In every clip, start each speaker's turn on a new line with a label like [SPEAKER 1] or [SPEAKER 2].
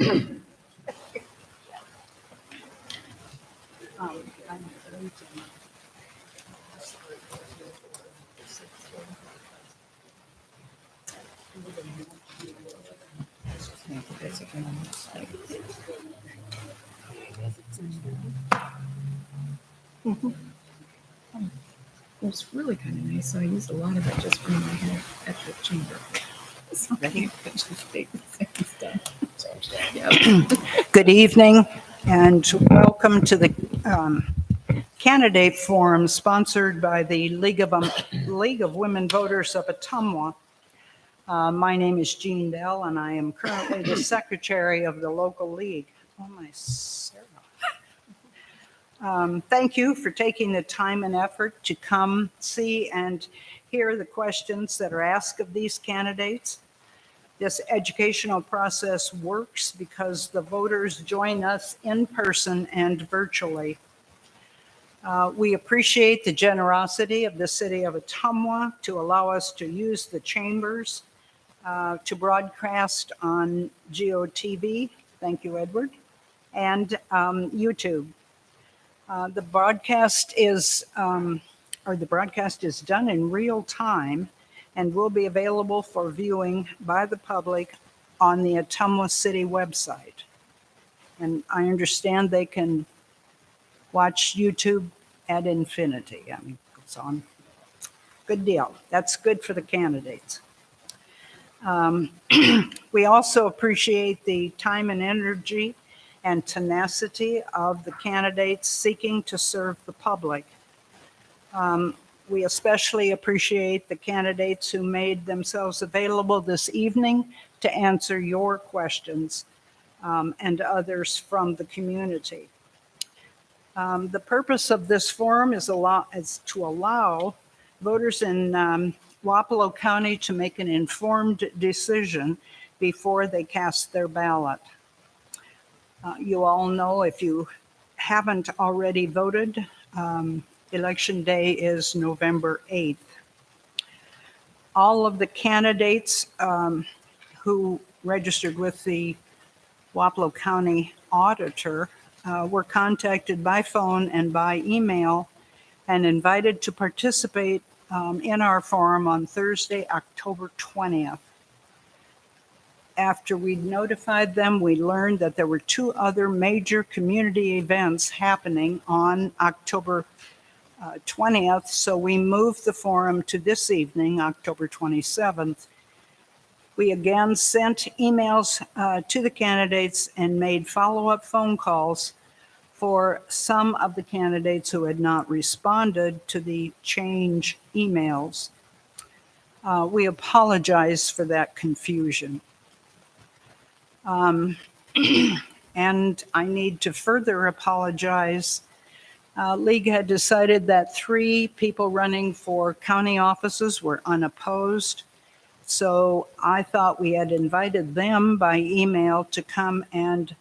[SPEAKER 1] It was really kind of nice. So I used a lot of it just for my head at the chamber. So
[SPEAKER 2] Ready?
[SPEAKER 1] just take the same stuff. Yeah.
[SPEAKER 2] Good evening and welcome to the candidate forum sponsored by the League of Women Voters of Ottumwa. My name is Jean Bell and I am currently the secretary of the local league. Oh, my Sarah. Thank you for taking the time and effort to come see and hear the questions that are asked of these candidates. This educational process works because the voters join us in person and virtually. We appreciate the generosity of the city of Ottumwa to allow us to use the chambers to broadcast on GOTV. Thank you, Edward, and YouTube. The broadcast is done in real time and will be available for viewing by the public on the Ottumwa City website. And I understand they can watch YouTube ad infinity. I mean, it's on. Good deal. That's good for the candidates. We also appreciate the time and energy and tenacity of the candidates seeking to serve the public. We especially appreciate the candidates who made themselves available this evening to answer your questions and others from the community. The purpose of this forum is to allow voters in Wapello County to make an informed decision before they cast their ballot. You all know, if you haven't already voted, Election Day is November 8th. All of the candidates who registered with the Wapello County Auditor were contacted by phone and by email and invited to participate in our forum on Thursday, October 20th. After we notified them, we learned that there were two other major community events happening on October 20th, so we moved the forum to this evening, October 27th. We again sent emails to the candidates and made follow-up phone calls for some of the candidates who had not responded to the change emails. We apologize for that confusion. And I need to further apologize. League had decided that 3 people running for county offices were unopposed. So I thought we had invited them by email to come and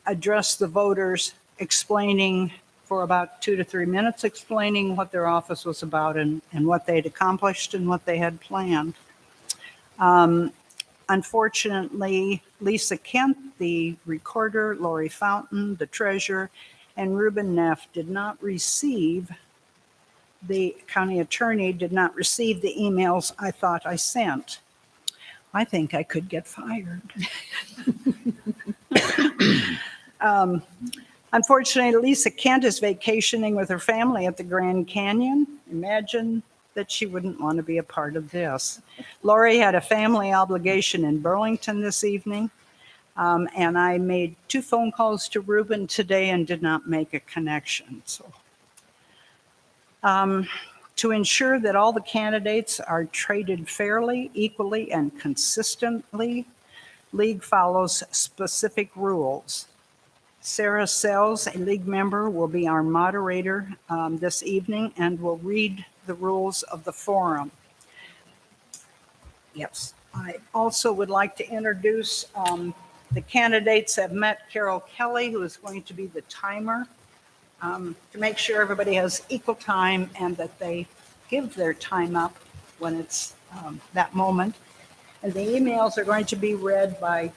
[SPEAKER 2] address the voters, explaining for about 2 to 3 minutes, explaining what their office was about and what they'd accomplished and what they had planned. Unfortunately, Lisa Kent, the recorder, Lori Fountain, the treasurer, and Ruben Neff did not receive, the county attorney did not receive the emails I thought I sent. I think I could get fired. Unfortunately, Lisa Kent is vacationing with her family at the Grand Canyon. Imagine that she wouldn't want to be a part of this. Lori had a family obligation in Burlington this evening, and I made 2 phone calls to Ruben today and did not make a connection. So, to ensure that all the candidates are treated fairly, equally, and consistently, League follows specific rules. Sarah Sells, a League member, will be our moderator this evening and will read the rules of the forum. Yes, I also would like to introduce the candidates have met Carol Kelly, who is going to be the timer to make sure everybody has equal time and that they give their time up when it's that moment. And the emails are going to be read by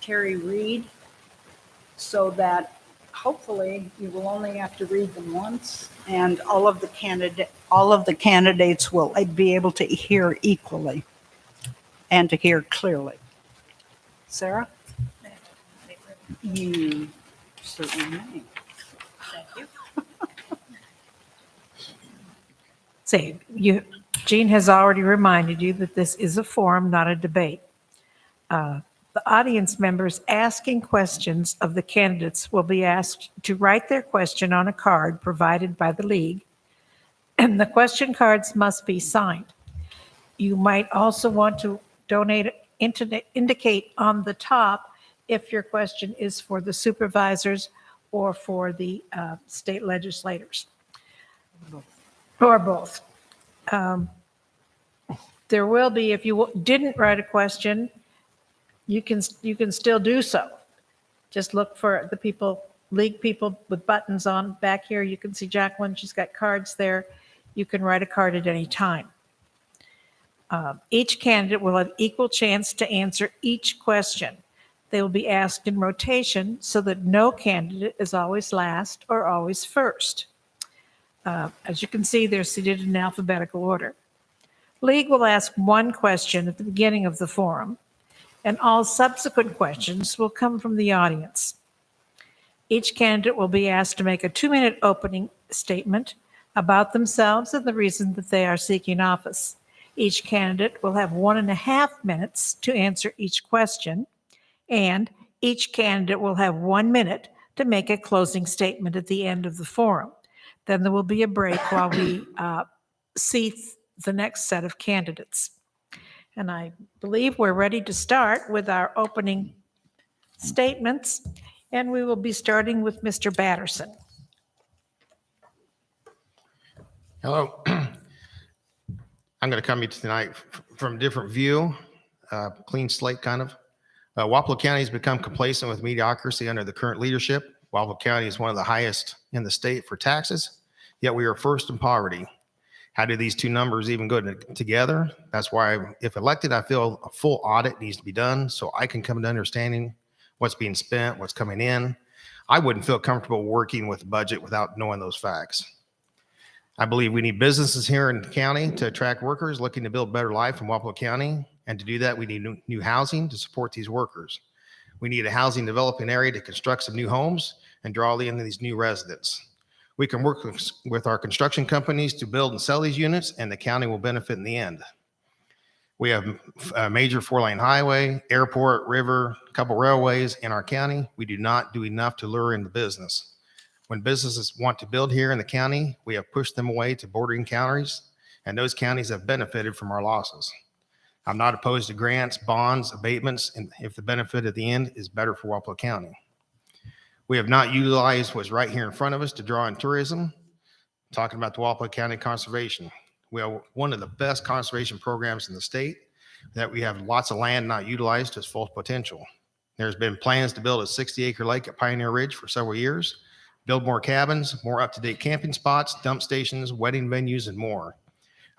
[SPEAKER 2] Terry Reed, so that hopefully you will only have to read them once, and all of the candidates will be able to hear equally and to hear clearly. Sarah? You certainly may.
[SPEAKER 3] Say, Jean has already reminded you that this is a forum, not a debate. The audience members asking questions of the candidates will be asked to write their question on a card provided by the league, and the question cards must be signed. You might also want to indicate on the top if your question is for the supervisors or for the state legislators, or both. There will be, if you didn't write a question, you can still do so. Just look for the league people with buttons on. Back here, you can see Jacqueline. She's got cards there. You can write a card at any time. Each candidate will have equal chance to answer each question. They will be asked in rotation so that no candidate is always last or always first. As you can see, they're seated in alphabetical order. League will ask one question at the beginning of the forum, and all subsequent questions will come from the audience. Each candidate will be asked to make a 2-minute opening statement about themselves and the reason that they are seeking office. Each candidate will have 1.5 minutes to answer each question, and each candidate will have 1 minute to make a closing statement at the end of the forum. Then there will be a break while we see the next set of candidates. And I believe we're ready to start with our opening statements, and we will be starting with Mr. Batterson.
[SPEAKER 4] Hello. I'm going to come to you tonight from a different view, clean slate kind of. Wapello County has become complacent with mediocrity under the current leadership. Wapello County is one of the highest in the state for taxes, yet we are first in poverty. How do these two numbers even go together? That's why, if elected, I feel a full audit needs to be done so I can come to understanding what's being spent, what's coming in. I wouldn't feel comfortable working with a budget without knowing those facts. I believe we need businesses here in the county to attract workers looking to build a better life in Wapello County. And to do that, we need new housing to support these workers. We need a housing developing area to construct some new homes and draw in these new residents. We can work with our construction companies to build and sell these units, and the county will benefit in the end. We have a major 4-lane highway, airport, river, a couple railways in our county. We do not do enough to lure in the business. When businesses want to build here in the county, we have pushed them away to bordering counties, and those counties have benefited from our losses. I'm not opposed to grants, bonds, abatements, and if the benefit at the end is better for Wapello County. We have not utilized what's right here in front of us to draw in tourism. Talking about the Wapello County Conservation. We have one of the best conservation programs in the state, that we have lots of land not utilized to its full potential. There's been plans to build a 60-acre lake at Pioneer Ridge for several years, build more cabins, more up-to-date camping spots, dump stations, wedding venues, and more.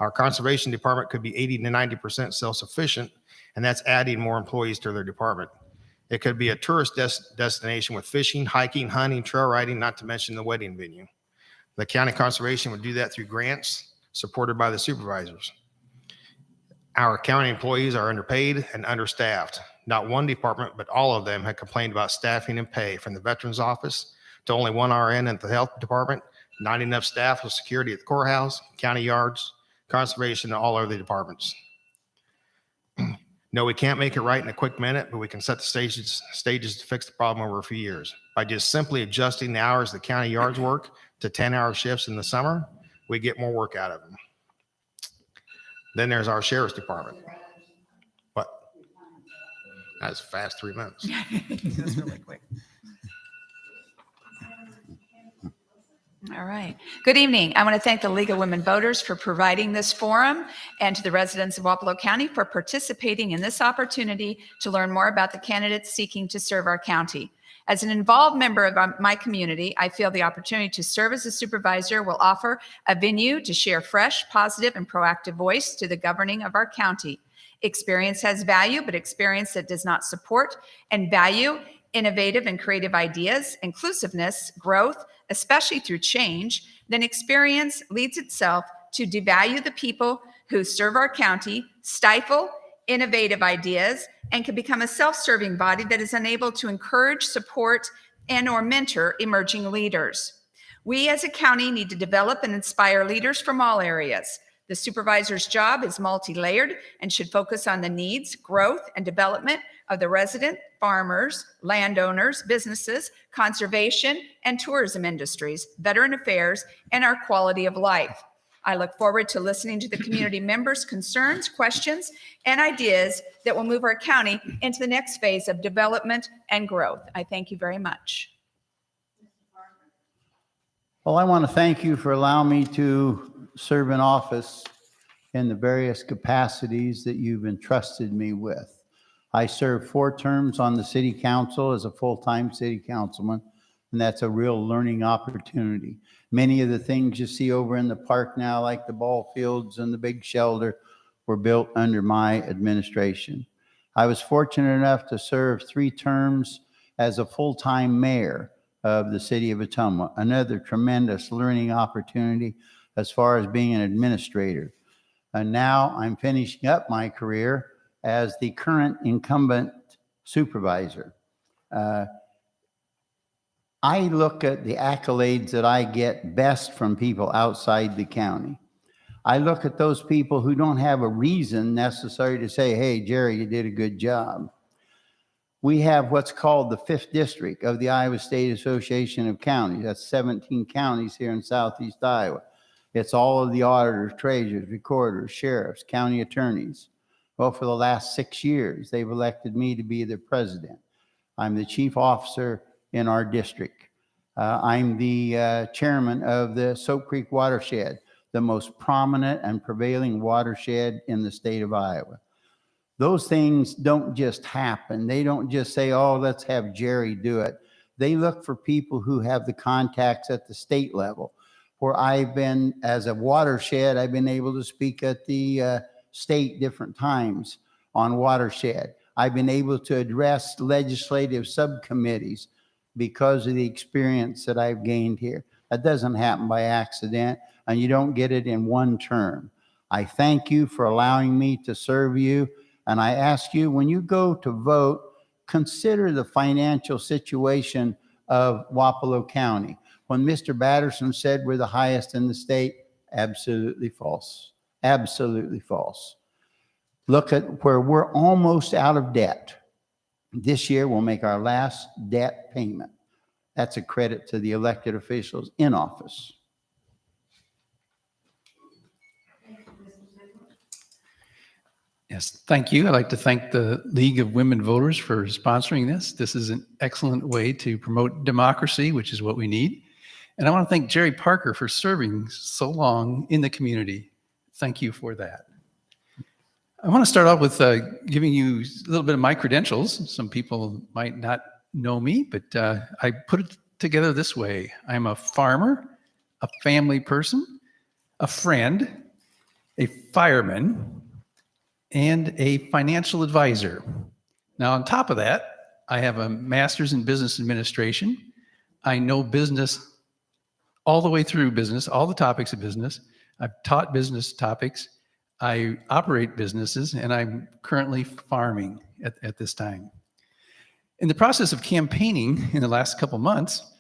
[SPEAKER 4] Our conservation department could be 80 to 90% self-sufficient, and that's adding more employees to their department. It could be a tourist destination with fishing, hiking, hunting, trail riding, not to mention the wedding venue. The county conservation would do that through grants supported by the supervisors. Our county employees are underpaid and understaffed. Not one department, but all of them have complained about staffing and pay, from the Veterans Office to only one RN at the Health Department, not enough staff with security at the courthouse, county yards, conservation, and all other departments. No, we can't make it right in a quick minute, but we can set the stages to fix the problem over a few years. By just simply adjusting the hours the county yards work to 10-hour shifts in the summer, we get more work out of them. Then there's our sheriff's department. What? That's fast 3 minutes.
[SPEAKER 1] That's really quick.
[SPEAKER 5] All right. Good evening. I want to thank the League of Women Voters for providing this forum, and to the residents of Wapello County for participating in this opportunity to learn more about the candidates seeking to serve our county. As an involved member of my community, I feel the opportunity to serve as a supervisor will offer a venue to share fresh, positive, and proactive voice to the governing of our county. Experience has value, but experience that does not support and value innovative and creative ideas, inclusiveness, growth, especially through change, then experience leads itself to devalue the people who serve our county, stifle innovative ideas, and can become a self-serving body that is unable to encourage, support, and or mentor emerging leaders. We as a county need to develop and inspire leaders from all areas. The supervisor's job is multi-layered and should focus on the needs, growth, and development of the resident, farmers, landowners, businesses, conservation, and tourism industries, veteran affairs, and our quality of life. I look forward to listening to the community members' concerns, questions, and ideas that will move our county into the next phase of development and growth. I thank you very much.
[SPEAKER 6] Well, I want to thank you for allowing me to serve in office in the various capacities that you've entrusted me with. I served 4 terms on the city council as a full-time city councilman, and that's a real learning opportunity. Many of the things you see over in the park now, like the ball fields and the big shelter, were built under my administration. I was fortunate enough to serve 3 terms as a full-time mayor of the city of Ottumwa, another tremendous learning opportunity as far as being an administrator. And now I'm finishing up my career as the current incumbent supervisor. I look at the accolades that I get best from people outside the county. I look at those people who don't have a reason necessary to say, hey, Jerry, you did a good job. We have what's called the 5th District of the Iowa State Association of Counties. That's 17 counties here in southeast Iowa. It's all of the auditors, treasurers, recorders, sheriffs, county attorneys. Well, for the last 6 years, they've elected me to be their president. I'm the chief officer in our district. I'm the chairman of the Soap Creek Watershed, the most prominent and prevailing watershed in the state of Iowa. Those things don't just happen. They don't just say, oh, let's have Jerry do it. They look for people who have the contacts at the state level. Where I've been, as a watershed, I've been able to speak at the state different times on watershed. I've been able to address legislative subcommittees because of the experience that I've gained here. That doesn't happen by accident, and you don't get it in one term. I thank you for allowing me to serve you, and I ask you, when you go to vote, consider the financial situation of Wapello County. When Mr. Batterson said we're the highest in the state, absolutely false. Absolutely false. Look at where we're almost out of debt. This year, we'll make our last debt payment. That's a credit to the elected officials in office.
[SPEAKER 7] Yes, thank you. I'd like to thank the League of Women Voters for sponsoring this. This is an excellent way to promote democracy, which is what we need. And I want to thank Jerry Parker for serving so long in the community. Thank you for that. I want to start off with giving you a little bit of my credentials. Some people might not know me, but I put it together this way. I'm a farmer, a family person, a friend, a fireman, and a financial advisor. Now, on top of that, I have a master's in business administration. I know business all the way through business, all the topics of business. I've taught business topics. I operate businesses, and I'm currently farming at this time. In the process of campaigning in the last couple months,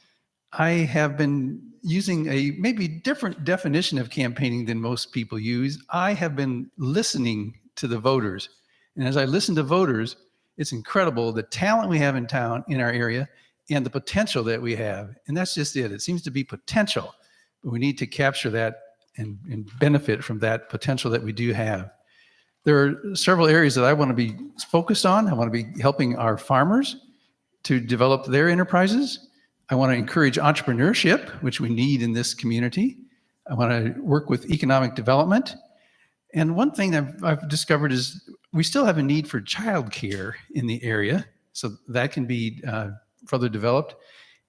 [SPEAKER 7] I have been using a maybe different definition of campaigning than most people use. I have been listening to the voters. And as I listen to voters, it's incredible the talent we have in town, in our area, and the potential that we have. And that's just it. It seems to be potential, but we need to capture that and benefit from that potential that we do have. There are several areas that I want to be focused on. I want to be helping our farmers to develop their enterprises. I want to encourage entrepreneurship, which we need in this community. I want to work with economic development. And one thing that I've discovered is we still have a need for childcare in the area, so that can be further developed.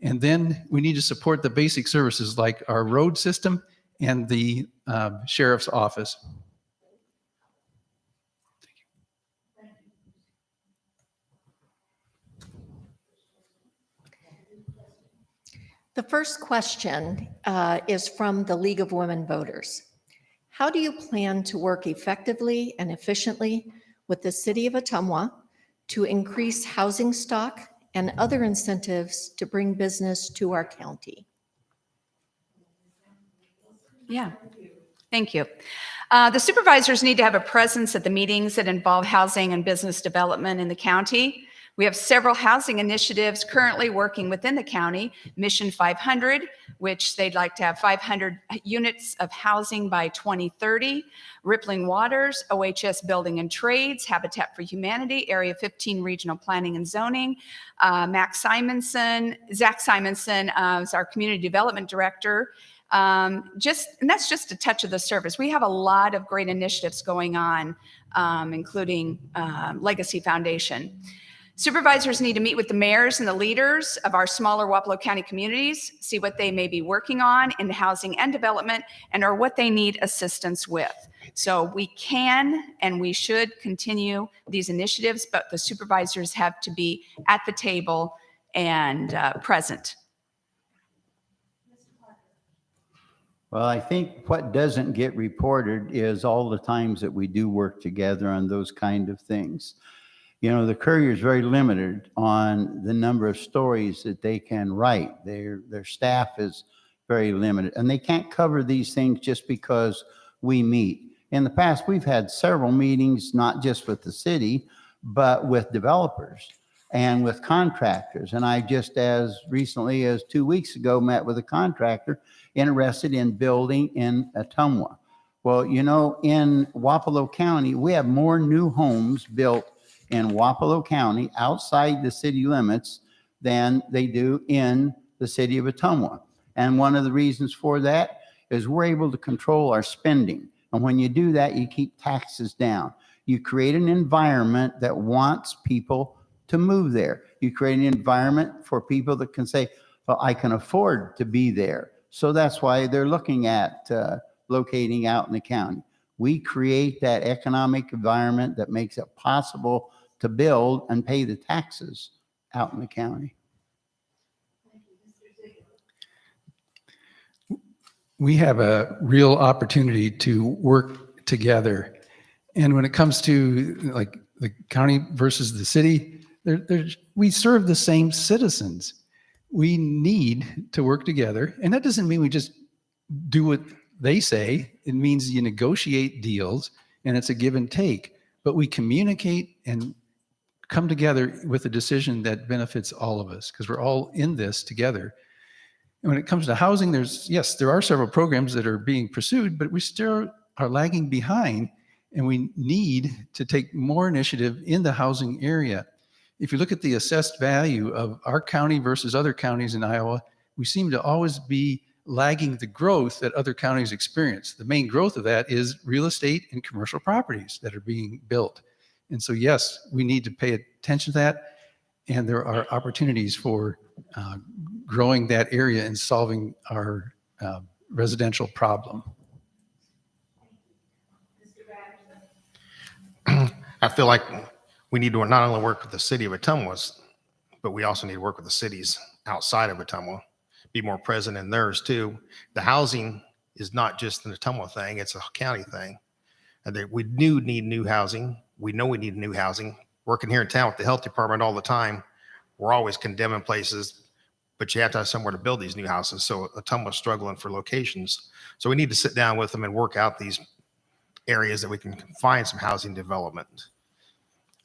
[SPEAKER 7] And then we need to support the basic services like our road system and the sheriff's office.
[SPEAKER 8] The first question is from the League of Women Voters. How do you plan to work effectively and efficiently with the City of Ottumwa to increase housing stock and other incentives to bring business to our county?
[SPEAKER 5] Yeah, thank you. The supervisors need to have a presence at the meetings that involve housing and business development in the county. We have several housing initiatives currently working within the county. Mission 500, which they'd like to have 500 units of housing by 2030. Rippling Waters, OHS Building and Trades, Habitat for Humanity, Area 15 Regional Planning and Zoning. Zach Simonson is our Community Development Director. And that's just a touch of the surface. We have a lot of great initiatives going on, including Legacy Foundation. Supervisors need to meet with the mayors and the leaders of our smaller Wapello County communities, see what they may be working on in housing and development, and or what they need assistance with. So we can and we should continue these initiatives, but the supervisors have to be at the table and present.
[SPEAKER 6] Well, I think what doesn't get reported is all the times that we do work together on those kind of things. You know, the Courier is very limited on the number of stories that they can write. Their staff is very limited, and they can't cover these things just because we meet. In the past, we've had several meetings, not just with the city, but with developers and with contractors. And I just as recently as 2 weeks ago met with a contractor interested in building in Ottumwa. Well, you know, in Wapello County, we have more new homes built in Wapello County outside the city limits than they do in the city of Ottumwa. And one of the reasons for that is we're able to control our spending. And when you do that, you keep taxes down. You create an environment that wants people to move there. You create an environment for people that can say, well, I can afford to be there. So that's why they're looking at locating out in the county. We create that economic environment that makes it possible to build and pay the taxes out in the county.
[SPEAKER 7] We have a real opportunity to work together. And when it comes to like the county versus the city, we serve the same citizens. We need to work together. And that doesn't mean we just do what they say. It means you negotiate deals and it's a give and take. But we communicate and come together with a decision that benefits all of us because we're all in this together. And when it comes to housing, there are several programs that are being pursued, but we still are lagging behind and we need to take more initiative in the housing area. If you look at the assessed value of our county versus other counties in Iowa, we seem to always be lagging the growth that other counties experience. The main growth of that is real estate and commercial properties that are being built. And so, yes, we need to pay attention to that. And there are opportunities for growing that area and solving our residential problem.
[SPEAKER 4] I feel like we need to not only work with the city of Ottumwa, but we also need to work with the cities outside of Ottumwa, be more present in theirs too. The housing is not just an Ottumwa thing, it's a county thing. And we do need new housing. We know we need new housing. Working here in town with the health department all the time, we're always condemning places, but you have to have somewhere to build these new houses. So Ottumwa's struggling for locations. So we need to sit down with them and work out these areas that we can find some housing development.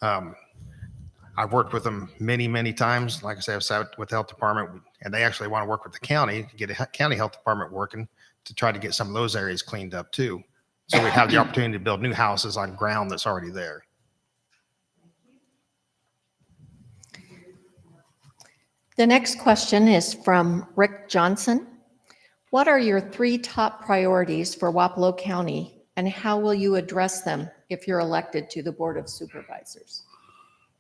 [SPEAKER 4] I've worked with them many, many times. Like I said, I've sat with the health department, and they actually want to work with the county to get a county health department working to try to get some of those areas cleaned up too. So we have the opportunity to build new houses on ground that's already there.
[SPEAKER 8] The next question is from Rick Johnson. What are your 3 top priorities for Wapello County, and how will you address them if you're elected to the Board of Supervisors?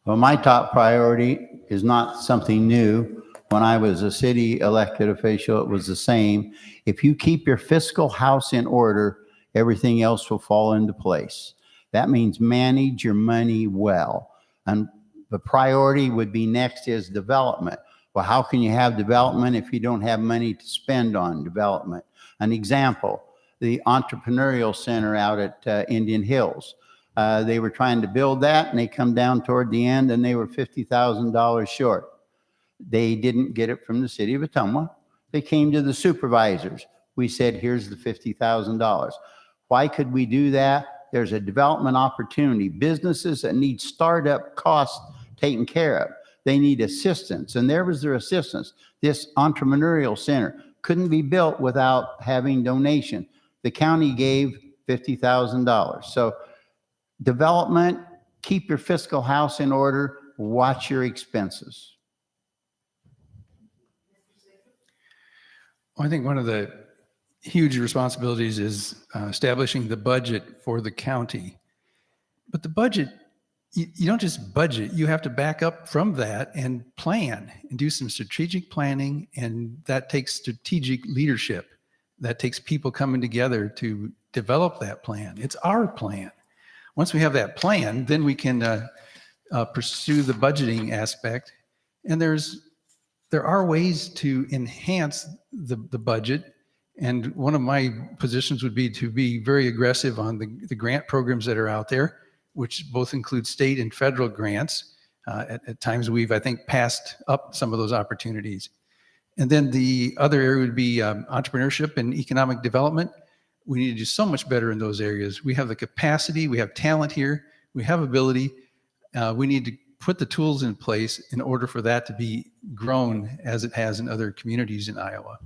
[SPEAKER 6] Well, my top priority is not something new. When I was a city elected official, it was the same. If you keep your fiscal house in order, everything else will fall into place. That means manage your money well. And the priority would be next is development. Well, how can you have development if you don't have money to spend on development? An example, the entrepreneurial center out at Indian Hills. They were trying to build that, and they come down toward the end and they were $50,000 short. They didn't get it from the city of Ottumwa. They came to the supervisors. We said, here's the $50,000. Why could we do that? There's a development opportunity. Businesses that need startup costs taken care of, they need assistance, and there was their assistance. This entrepreneurial center couldn't be built without having donation. The county gave $50,000. So development, keep your fiscal house in order, watch your expenses.
[SPEAKER 7] I think one of the huge responsibilities is establishing the budget for the county. But the budget, you don't just budget, you have to back up from that and plan and do some strategic planning. And that takes strategic leadership. That takes people coming together to develop that plan. It's our plan. Once we have that plan, then we can pursue the budgeting aspect. And there are ways to enhance the budget. And one of my positions would be to be very aggressive on the grant programs that are out there, which both include state and federal grants. At times we've, I think, passed up some of those opportunities. And then the other area would be entrepreneurship and economic development. We need to do so much better in those areas. We have the capacity, we have talent here, we have ability. We need to put the tools in place in order for that to be grown as it has in other communities in Iowa.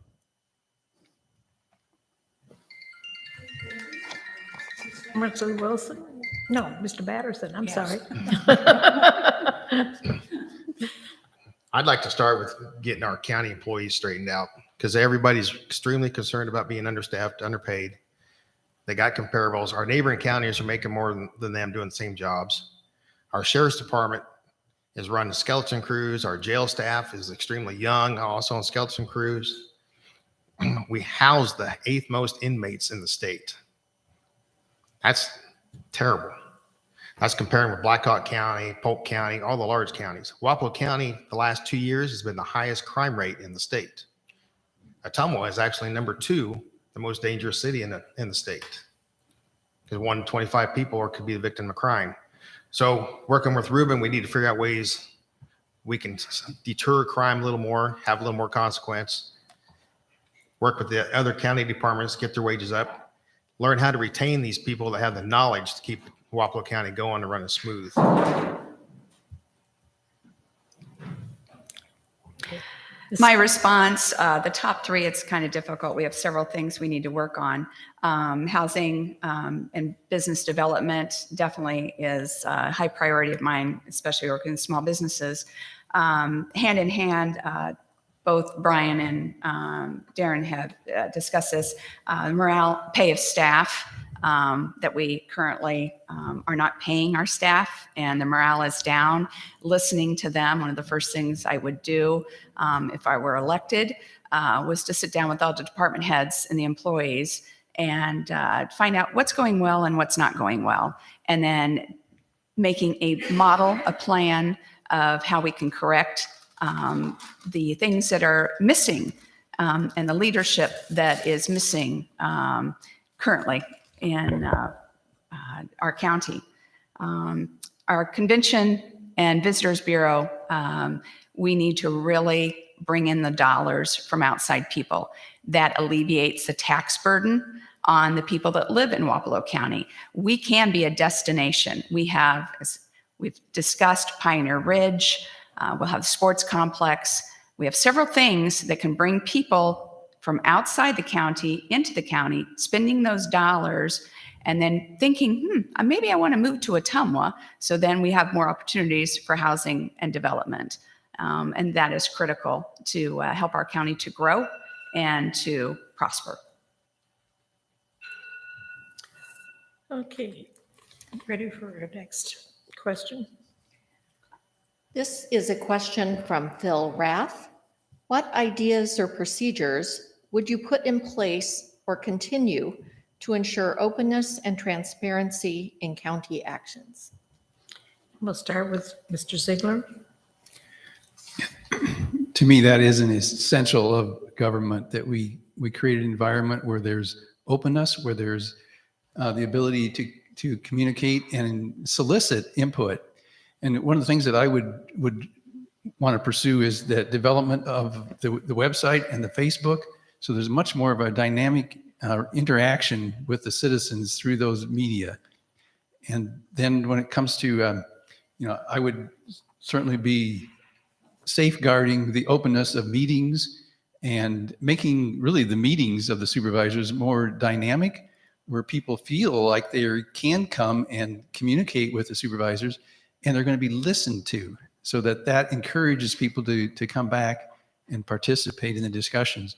[SPEAKER 3] Mr. Wilson? No, Mr. Batterson, I'm sorry.
[SPEAKER 4] I'd like to start with getting our county employees straightened out because everybody's extremely concerned about being understaffed, underpaid. They got comparables. Our neighboring counties are making more than them doing the same jobs. Our sheriff's department is running skeleton crews. Our jail staff is extremely young, also on skeleton crews. We house the 8th most inmates in the state. That's terrible. That's comparing with Blackhawk County, Polk County, all the large counties. Wapello County, the last 2 years, has been the highest crime rate in the state. Ottumwa is actually number 2, the most dangerous city in the state. Because 1 in 25 people could be the victim of crime. So working with Ruben, we need to figure out ways we can deter crime a little more, have a little more consequence, work with the other county departments, get their wages up, learn how to retain these people that have the knowledge to keep Wapello County going and running smooth.
[SPEAKER 5] My response, the top 3, it's kind of difficult. We have several things we need to work on. Housing and business development definitely is a high priority of mine, especially working with small businesses. Hand in hand, both Brian and Darren have discussed this, morale, pay of staff, that we currently are not paying our staff and the morale is down. Listening to them, one of the first things I would do if I were elected was to sit down with all the department heads and the employees and find out what's going well and what's not going well. And then making a model, a plan of how we can correct the things that are missing and the leadership that is missing currently in our county. Our Convention and Visitors Bureau, we need to really bring in the dollars from outside people. That alleviates the tax burden on the people that live in Wapello County. We can be a destination. We have, as we've discussed, Pioneer Ridge, we'll have the sports complex. We have several things that can bring people from outside the county into the county, spending those dollars and then thinking, maybe I want to move to Ottumwa. So then we have more opportunities for housing and development. And that is critical to help our county to grow and to prosper.
[SPEAKER 3] Okay, ready for our next question?
[SPEAKER 8] This is a question from Phil Rath. What ideas or procedures would you put in place or continue to ensure openness and transparency in county actions?
[SPEAKER 3] We'll start with Mr. Ziegler.
[SPEAKER 7] to me, that is an essential of government, that we create an environment where there's openness, where there's the ability to communicate and solicit input. And one of the things that I would want to pursue is the development of the website and the Facebook. So there's much more of a dynamic interaction with the citizens through those media. And then when it comes to, I would certainly be safeguarding the openness of meetings and making really the meetings of the supervisors more dynamic, where people feel like they can come and communicate with the supervisors and they're going to be listened to, so that encourages people to come back and participate in the discussions.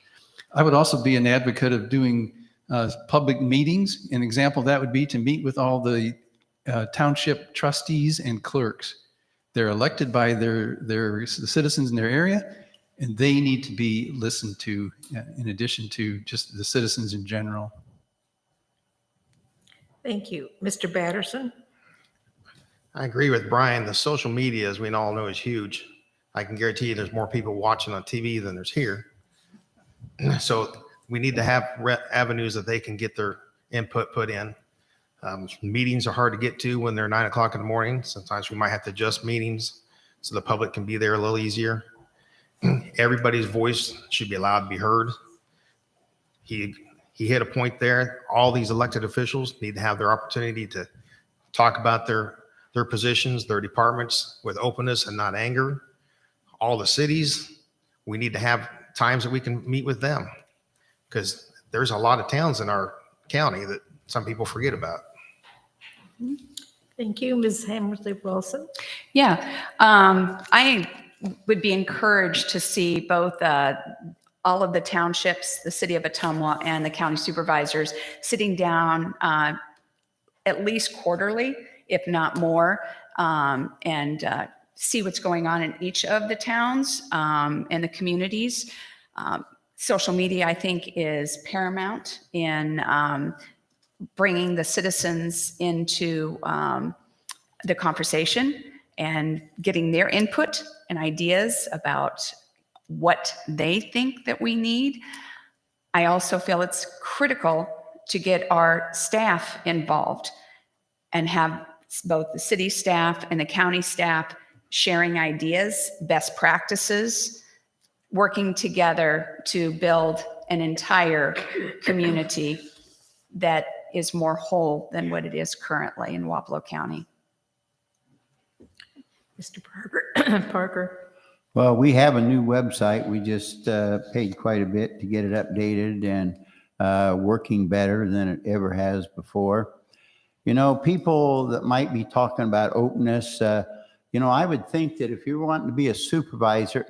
[SPEAKER 7] I would also be an advocate of doing public meetings. An example of that would be to meet with all the township trustees and clerks. They're elected by the citizens in their area, and they need to be listened to in addition to just the citizens in general.
[SPEAKER 3] Thank you. Mr. Batterson?
[SPEAKER 4] I agree with Brian. The social media, as we all know, is huge. I can guarantee you there's more people watching on TV than there's here. So we need to have avenues that they can get their input put in. Meetings are hard to get to when they're 9 o'clock in the morning. Sometimes we might have to adjust meetings so the public can be there a little easier. Everybody's voice should be allowed to be heard. He hit a point there. All these elected officials need to have their opportunity to talk about their positions, their departments with openness and not anger. All the cities, we need to have times that we can meet with them, because there's a lot of towns in our county that some people forget about.
[SPEAKER 3] Thank you. Ms. Hammersley Wilson?
[SPEAKER 5] Yeah, I would be encouraged to see both all of the townships, the city of Ottumwa, and the county supervisors sitting down at least quarterly, if not more, and see what's going on in each of the towns and the communities. Social media, I think, is paramount in bringing the citizens into the conversation and getting their input and ideas about what they think that we need. I also feel it's critical to get our staff involved and have both the city staff and the county staff sharing ideas, best practices, working together to build an entire community that is more whole than what it is currently in Wapello County.
[SPEAKER 3] Mr. Parker?
[SPEAKER 6] Well, we have a new website. We just paid quite a bit to get it updated and working better than it ever has before. People that might be talking about openness, I would think that if you're wanting to be a supervisor,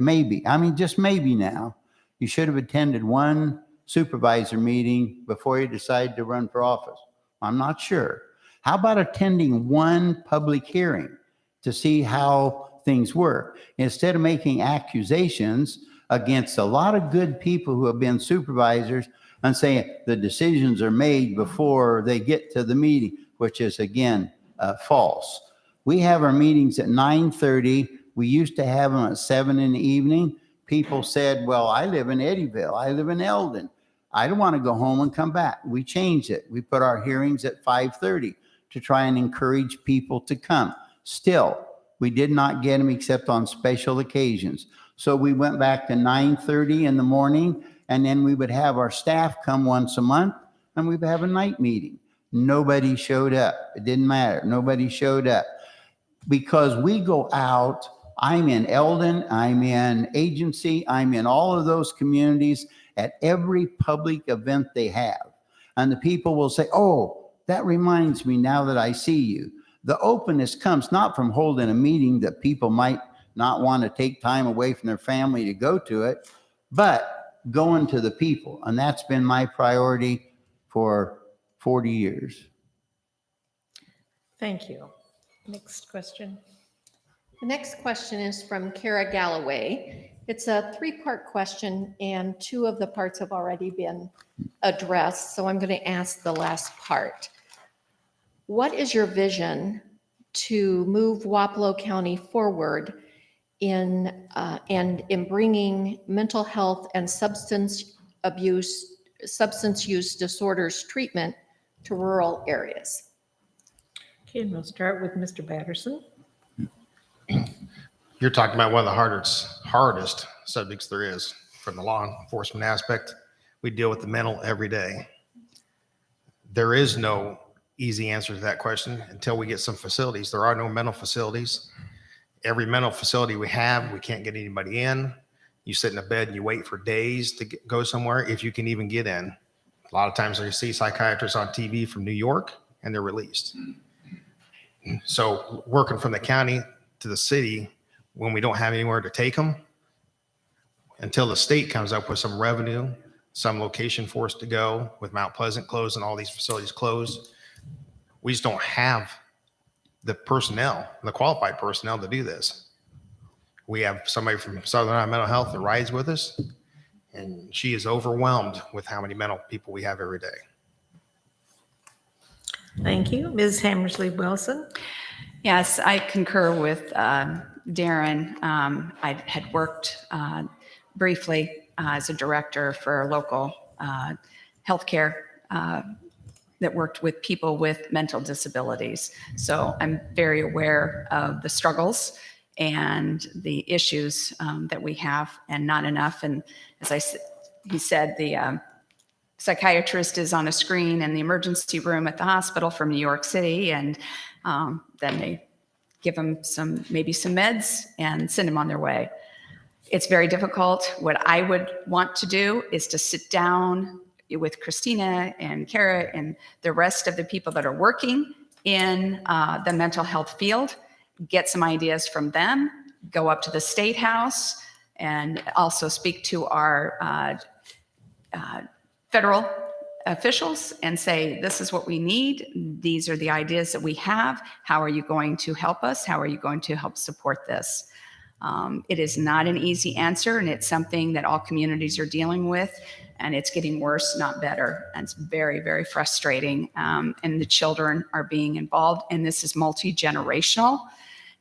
[SPEAKER 6] just maybe now, you should have attended one supervisor meeting before you decide to run for office. I'm not sure. How about attending one public hearing to see how things work, instead of making accusations against a lot of good people who have been supervisors and saying the decisions are made before they get to the meeting, which is, again, false. We have our meetings at 9:30. We used to have them at 7 in the evening. People said, well, I live in Eddyville. I live in Eldon. I don't want to go home and come back. We changed it. We put our hearings at 5:30 to try and encourage people to come. Still, we did not get them except on special occasions. So we went back to 9:30 in the morning, and then we would have our staff come once a month, and we would have a night meeting. Nobody showed up. It didn't matter. Nobody showed up. Because we go out, I'm in Eldon, I'm in Agency, I'm in all of those communities at every public event they have. And the people will say, oh, that reminds me now that I see you. The openness comes not from holding a meeting that people might not want to take time away from their family to go to it, but going to the people. And that's been my priority for 40 years.
[SPEAKER 3] Thank you. Next question.
[SPEAKER 8] The next question is from Kara Galloway. It's a three-part question, and two of the parts have already been addressed, so I'm going to ask the last part. What is your vision to move Wapello County forward in bringing mental health and substance use disorders treatment to rural areas?
[SPEAKER 3] Okay, and we'll start with Mr. Batterson.
[SPEAKER 4] You're talking about one of the hardest subjects there is from the law enforcement aspect. We deal with the mental every day. There is no easy answer to that question until we get some facilities. There are no mental facilities. Every mental facility we have, we can't get anybody in. You sit in a bed and you wait for days to go somewhere if you can even get in. A lot of times you see psychiatrists on TV from New York and they're released. So working from the county to the city, when we don't have anywhere to take them, until the state comes up with some revenue, some location for us to go, with Mount Pleasant closed and all these facilities closed, we just don't have the personnel, the qualified personnel to do this. We have somebody from Southern Iowa Mental Health that rides with us, and she is overwhelmed with how many mental people we have every day.
[SPEAKER 3] Thank you. Ms. Hammersley Wilson.
[SPEAKER 5] Yes, I concur with Darren. I had worked briefly as a director for a local healthcare that worked with people with mental disabilities. So I'm very aware of the struggles and the issues that we have, and not enough. And as he said, the psychiatrist is on a screen in the emergency room at the hospital from New York City, and then they give them maybe some meds and send them on their way. It's very difficult. What I would want to do is to sit down with Christina and Kara and the rest of the people that are working in the mental health field, get some ideas from them, go up to the State House, and also speak to our federal officials and say, this is what we need. These are the ideas that we have. How are you going to help us? How are you going to help support this? It is not an easy answer, and it's something that all communities are dealing with, and it's getting worse, not better. And it's very, very frustrating. And the children are being involved, and this is multi-generational.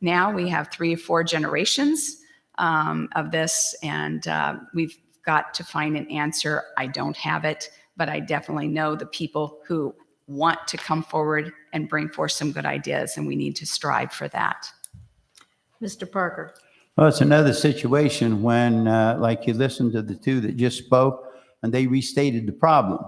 [SPEAKER 5] Now we have 3 or 4 generations of this, and we've got to find an answer. I don't have it, but I definitely know the people who want to come forward and bring forth some good ideas, and we need to strive for that.
[SPEAKER 3] Mr. Parker.
[SPEAKER 6] Well, it's another situation when, like you listened to the 2 that just spoke, and they restated the problem.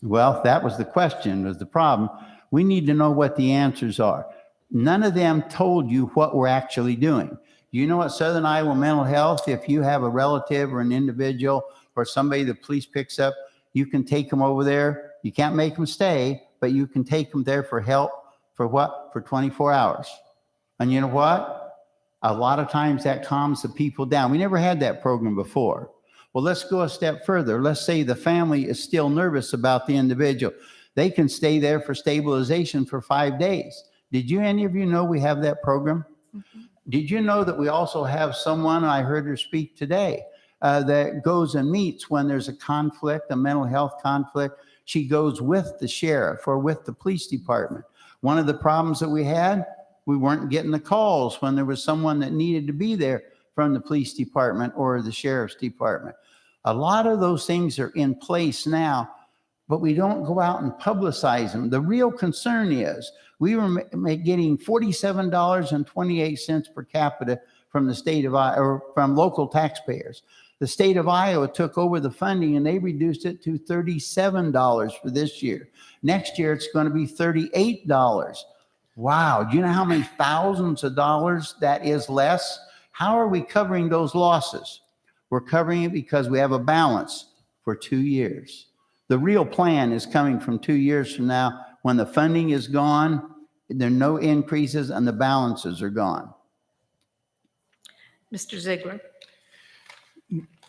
[SPEAKER 6] Well, that was the question, was the problem. We need to know what the answers are. None of them told you what we're actually doing. You know, at Southern Iowa Mental Health, if you have a relative or an individual or somebody the police picks up, you can take them over there. You can't make them stay, but you can take them there for help for what? For 24 hours. And you know what? A lot of times that calms the people down. We never had that program before. Well, let's go a step further. Let's say the family is still nervous about the individual. They can stay there for stabilization for 5 days. Did any of you know we have that program? Mm-hmm. Did you know that we also have someone, I heard her speak today, that goes and meets when there's a conflict, a mental health conflict? She goes with the sheriff or with the police department. One of the problems that we had, we weren't getting the calls when there was someone that needed to be there from the police department or the sheriff's department. A lot of those things are in place now, but we don't go out and publicize them. The real concern is we were getting $47.28 per capita from the state of Iowa, or from local taxpayers. The state of Iowa took over the funding and they reduced it to $37 for this year. Next year, it's going to be $38. Wow. Do you know how many thousands of dollars that is less? How are we covering those losses? We're covering it because we have a balance for 2 years. The real plan is coming from 2 years from now when the funding is gone, there are no increases, and the balances are gone.
[SPEAKER 3] Mr. Ziegler.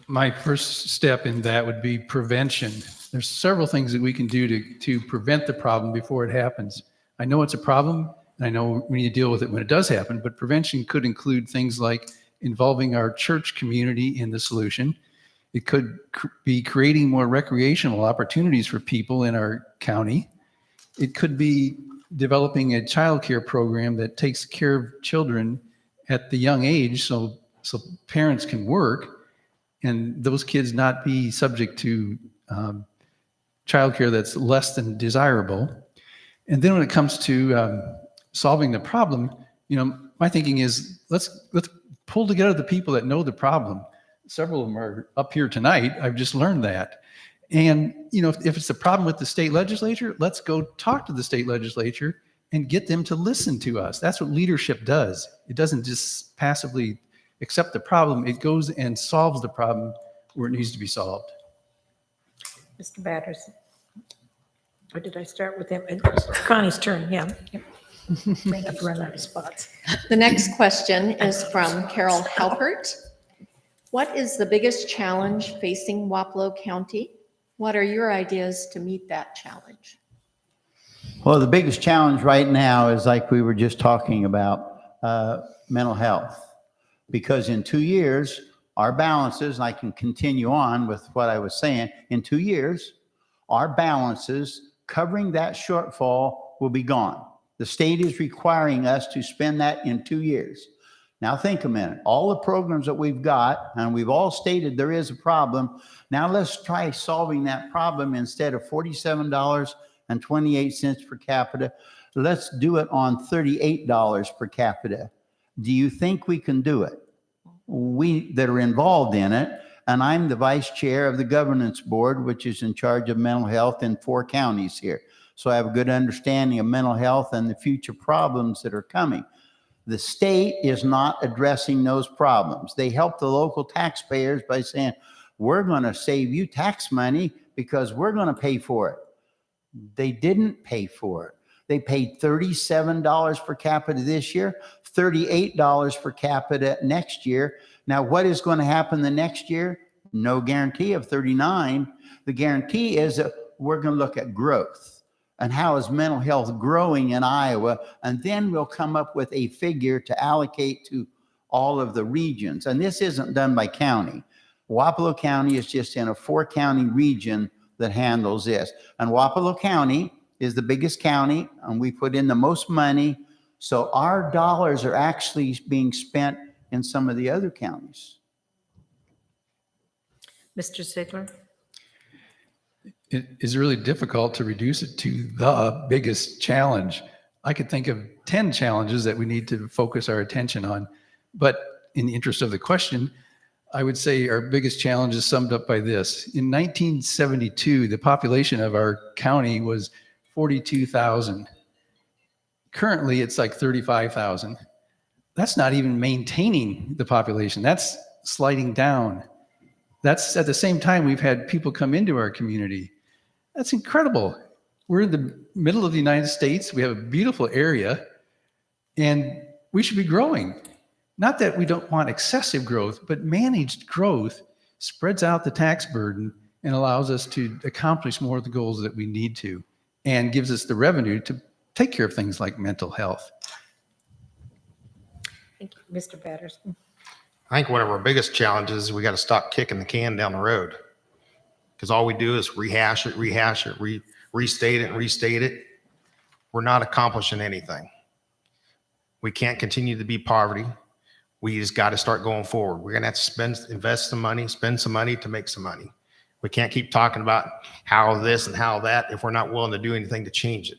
[SPEAKER 7] My first step in that would be prevention. There's several things that we can do to prevent the problem before it happens. I know it's a problem, and I know we need to deal with it when it does happen, but prevention could include things like involving our church community in the solution. It could be creating more recreational opportunities for people in our county. It could be developing a child care program that takes care of children at the young age, so so parents can work and those kids not be subject to childcare that's less than desirable. And then when it comes to solving the problem, my thinking is let's pull together the people that know the problem. Several of them are up here tonight. I've just learned that. And, if it's a problem with the state legislature, let's go talk to the state legislature and get them to listen to us. That's what leadership does. It doesn't just passively accept the problem. It goes and solves the problem where it needs to be solved.
[SPEAKER 3] Mr. Batters. Or did I start with him? Connie's turn, yeah. I've run out of spots.
[SPEAKER 8] The next question is from Carol Halpert. What is the biggest challenge facing Wapello County? What are your ideas to meet that challenge?
[SPEAKER 6] Well, the biggest challenge right now is like we were just talking about, mental health. Because in 2 years, our balances, and I can continue on with what I was saying, in 2 years, our balances covering that shortfall will be gone. The state is requiring us to spend that in 2 years. Now think a minute, all the programs that we've got, and we've all stated there is a problem. Now let's try solving that problem. Instead of $47.28 per capita, let's do it on $38 per capita. Do you think we can do it? We that are involved in it, and I'm the vice chair of the governance board, which is in charge of mental health in 4 counties here. So I have a good understanding of mental health and the future problems that are coming. The state is not addressing those problems. They help the local taxpayers by saying, we're going to save you tax money because we're going to pay for it. They didn't pay for it. They paid $37 per capita this year, $38 per capita next year. Now, what is going to happen the next year? No guarantee of 39. The guarantee is that we're going to look at growth. And how is mental health growing in Iowa? And then we'll come up with a figure to allocate to all of the regions. And this isn't done by county. Wapello County is just in a 4-county region that handles this. And Wapello County is the biggest county, and we put in the most money. So our dollars are actually being spent in some of the other counties.
[SPEAKER 3] Mr. Ziegler.
[SPEAKER 7] It is really difficult to reduce it to the biggest challenge. I could think of 10 challenges that we need to focus our attention on. But in the interest of the question, I would say our biggest challenge is summed up by this. In 1972, the population of our county was 42,000. Currently, it's like 35,000. That's not even maintaining the population. That's sliding down. That's at the same time we've had people come into our community. That's incredible. We're in the middle of the United States. We have a beautiful area, and we should be growing. Not that we don't want excessive growth, but managed growth spreads out the tax burden and allows us to accomplish more of the goals that we need to, and gives us the revenue to take care of things like mental health.
[SPEAKER 3] Thank you. Mr. Patterson.
[SPEAKER 4] I think one of our biggest challenges is we got to stop kicking the can down the road, because all we do is restate it. We're not accomplishing anything. We can't continue to be poverty. We just got to start going forward. We're going to have to invest some money, spend some money to make some money. We can't keep talking about how this and how that if we're not willing to do anything to change it.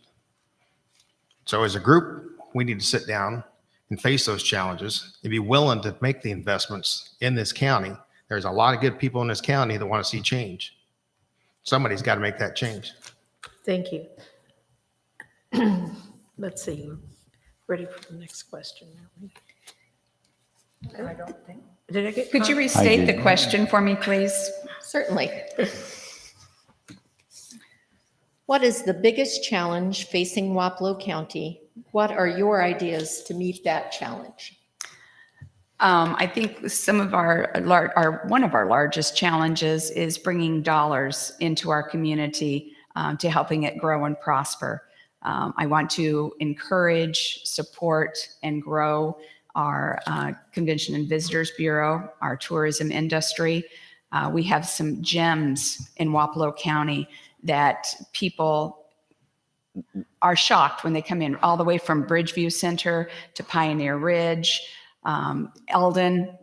[SPEAKER 4] So as a group, we need to sit down and face those challenges and be willing to make the investments in this county. There's a lot of good people in this county that want to see change. Somebody's got to make that change.
[SPEAKER 3] Thank you. Let's see. Ready for the next question. I don't think. Did I get?
[SPEAKER 5] Could you restate the question for me, please?
[SPEAKER 8] Certainly. What is the biggest challenge facing Wapello County? What are your ideas to meet that challenge?
[SPEAKER 5] I think some of one of our largest challenges is bringing dollars into our community to helping it grow and prosper. I want to encourage, support, and grow our Convention and Visitors Bureau, our tourism industry. We have some gems in Wapello County that people are shocked when they come in, all the way from Bridgeview Center to Pioneer Ridge, Eldon.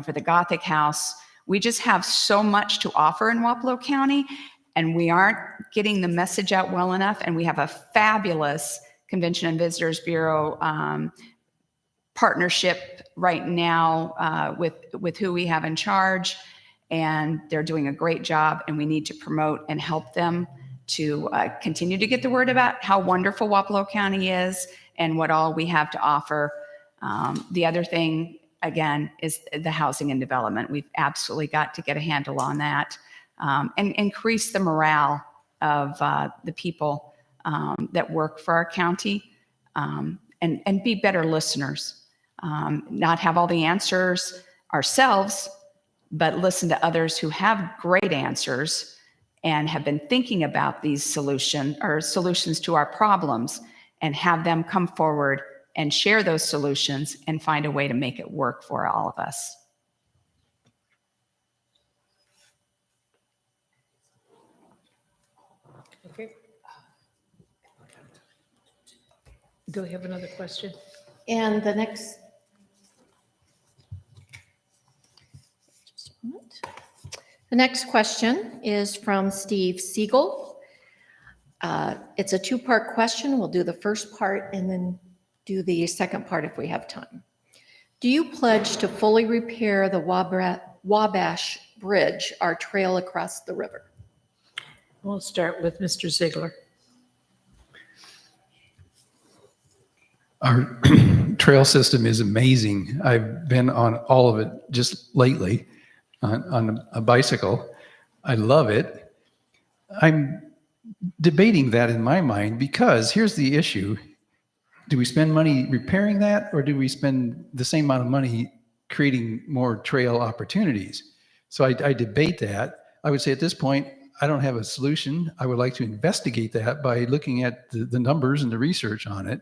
[SPEAKER 5] for the Gothic House. We just have so much to offer in Wapello County, and we aren't getting the message out well enough. And we have a fabulous Convention and Visitors Bureau partnership right now with who we have in charge, and they're doing a great job, and we need to promote and help them to continue to get the word about how wonderful Wapello County is and what all we have to offer. The other thing, again, is the housing and development. We've absolutely got to get a handle on that, and increase the morale of the people that work for our county, and be better listeners. Not have all the answers ourselves, but listen to others who have great answers and have been thinking about these solutions to our problems, and have them come forward and share those solutions and find a way to make it work for all of us.
[SPEAKER 3] Okay. Do we have another question?
[SPEAKER 8] And the next, just a moment. The next question is from Steve Siegel. It's a two-part question. We'll do the first part and then do the second part if we have time. Do you pledge to fully repair the Wabash Bridge, our trail across the river?
[SPEAKER 3] We'll start with Mr. Ziegler.
[SPEAKER 7] Our trail system is amazing. I've been on all of it just lately on a bicycle. I love it. I'm debating that in my mind because here's the issue. Do we spend money repairing that, or do we spend the same amount of money creating more trail opportunities? So I debate that. I would say at this point, I don't have a solution. I would like to investigate that by looking at the numbers and the research on it.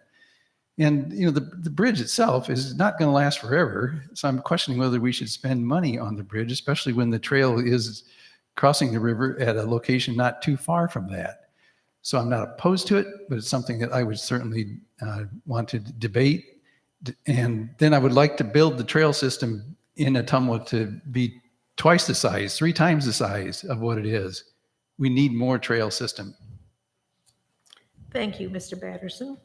[SPEAKER 7] And the bridge itself is not going to last forever. So I'm questioning whether we should spend money on the bridge, especially when the trail is crossing the river at a location not too far from that. So I'm not opposed to it, but it's something that I would certainly want to debate. And then I would like to build the trail system in Ottumwa to be twice the size, 3 times the size of what it is. We need more trail system.
[SPEAKER 3] Thank you, Mr. Batterson.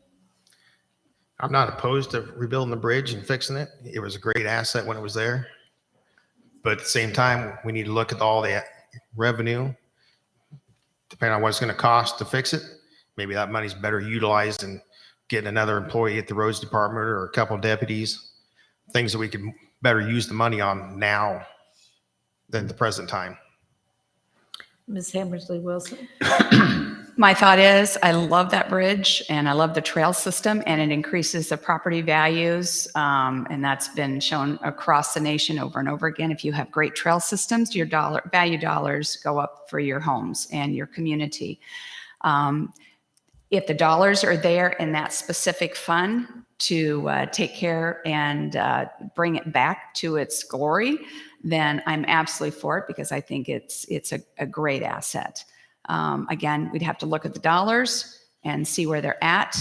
[SPEAKER 4] I'm not opposed to rebuilding the bridge and fixing it. It was a great asset when it was there. But at the same time, we need to look at all the revenue, depending on what it's going to cost to fix it. Maybe that money's better utilized in getting another employee at the roads department or a couple of deputies, things that we could better use the money on now than the present time.
[SPEAKER 3] Ms. Hammersley Wilson.
[SPEAKER 5] My thought is, I love that bridge and I love the trail system, and it increases the property values. And that's been shown across the nation over and over again. If you have great trail systems, your value dollars go up for your homes and your community. If the dollars are there in that specific fund to take care and bring it back to its glory, then I'm absolutely for it, because I think it's a great asset. Again, we'd have to look at the dollars and see where they're at.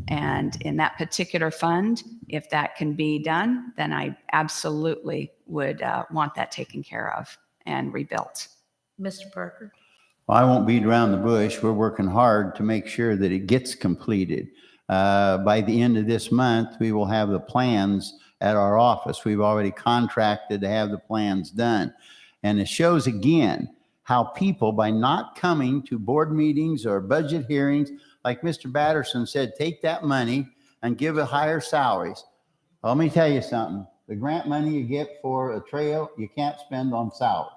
[SPEAKER 5] And in that particular fund, if that can be done, then I absolutely would want that taken care of and rebuilt.
[SPEAKER 3] Mr. Parker.
[SPEAKER 6] Well, I won't beat around the bush. We're working hard to make sure that it gets completed. By the end of this month, we will have the plans at our office. We've already contracted to have the plans done. And it shows again how people, by not coming to board meetings or budget hearings, like Mr. Batterson said, take that money and give it higher salaries. Well, let me tell you something. The grant money you get for a trail, you can't spend on salaries.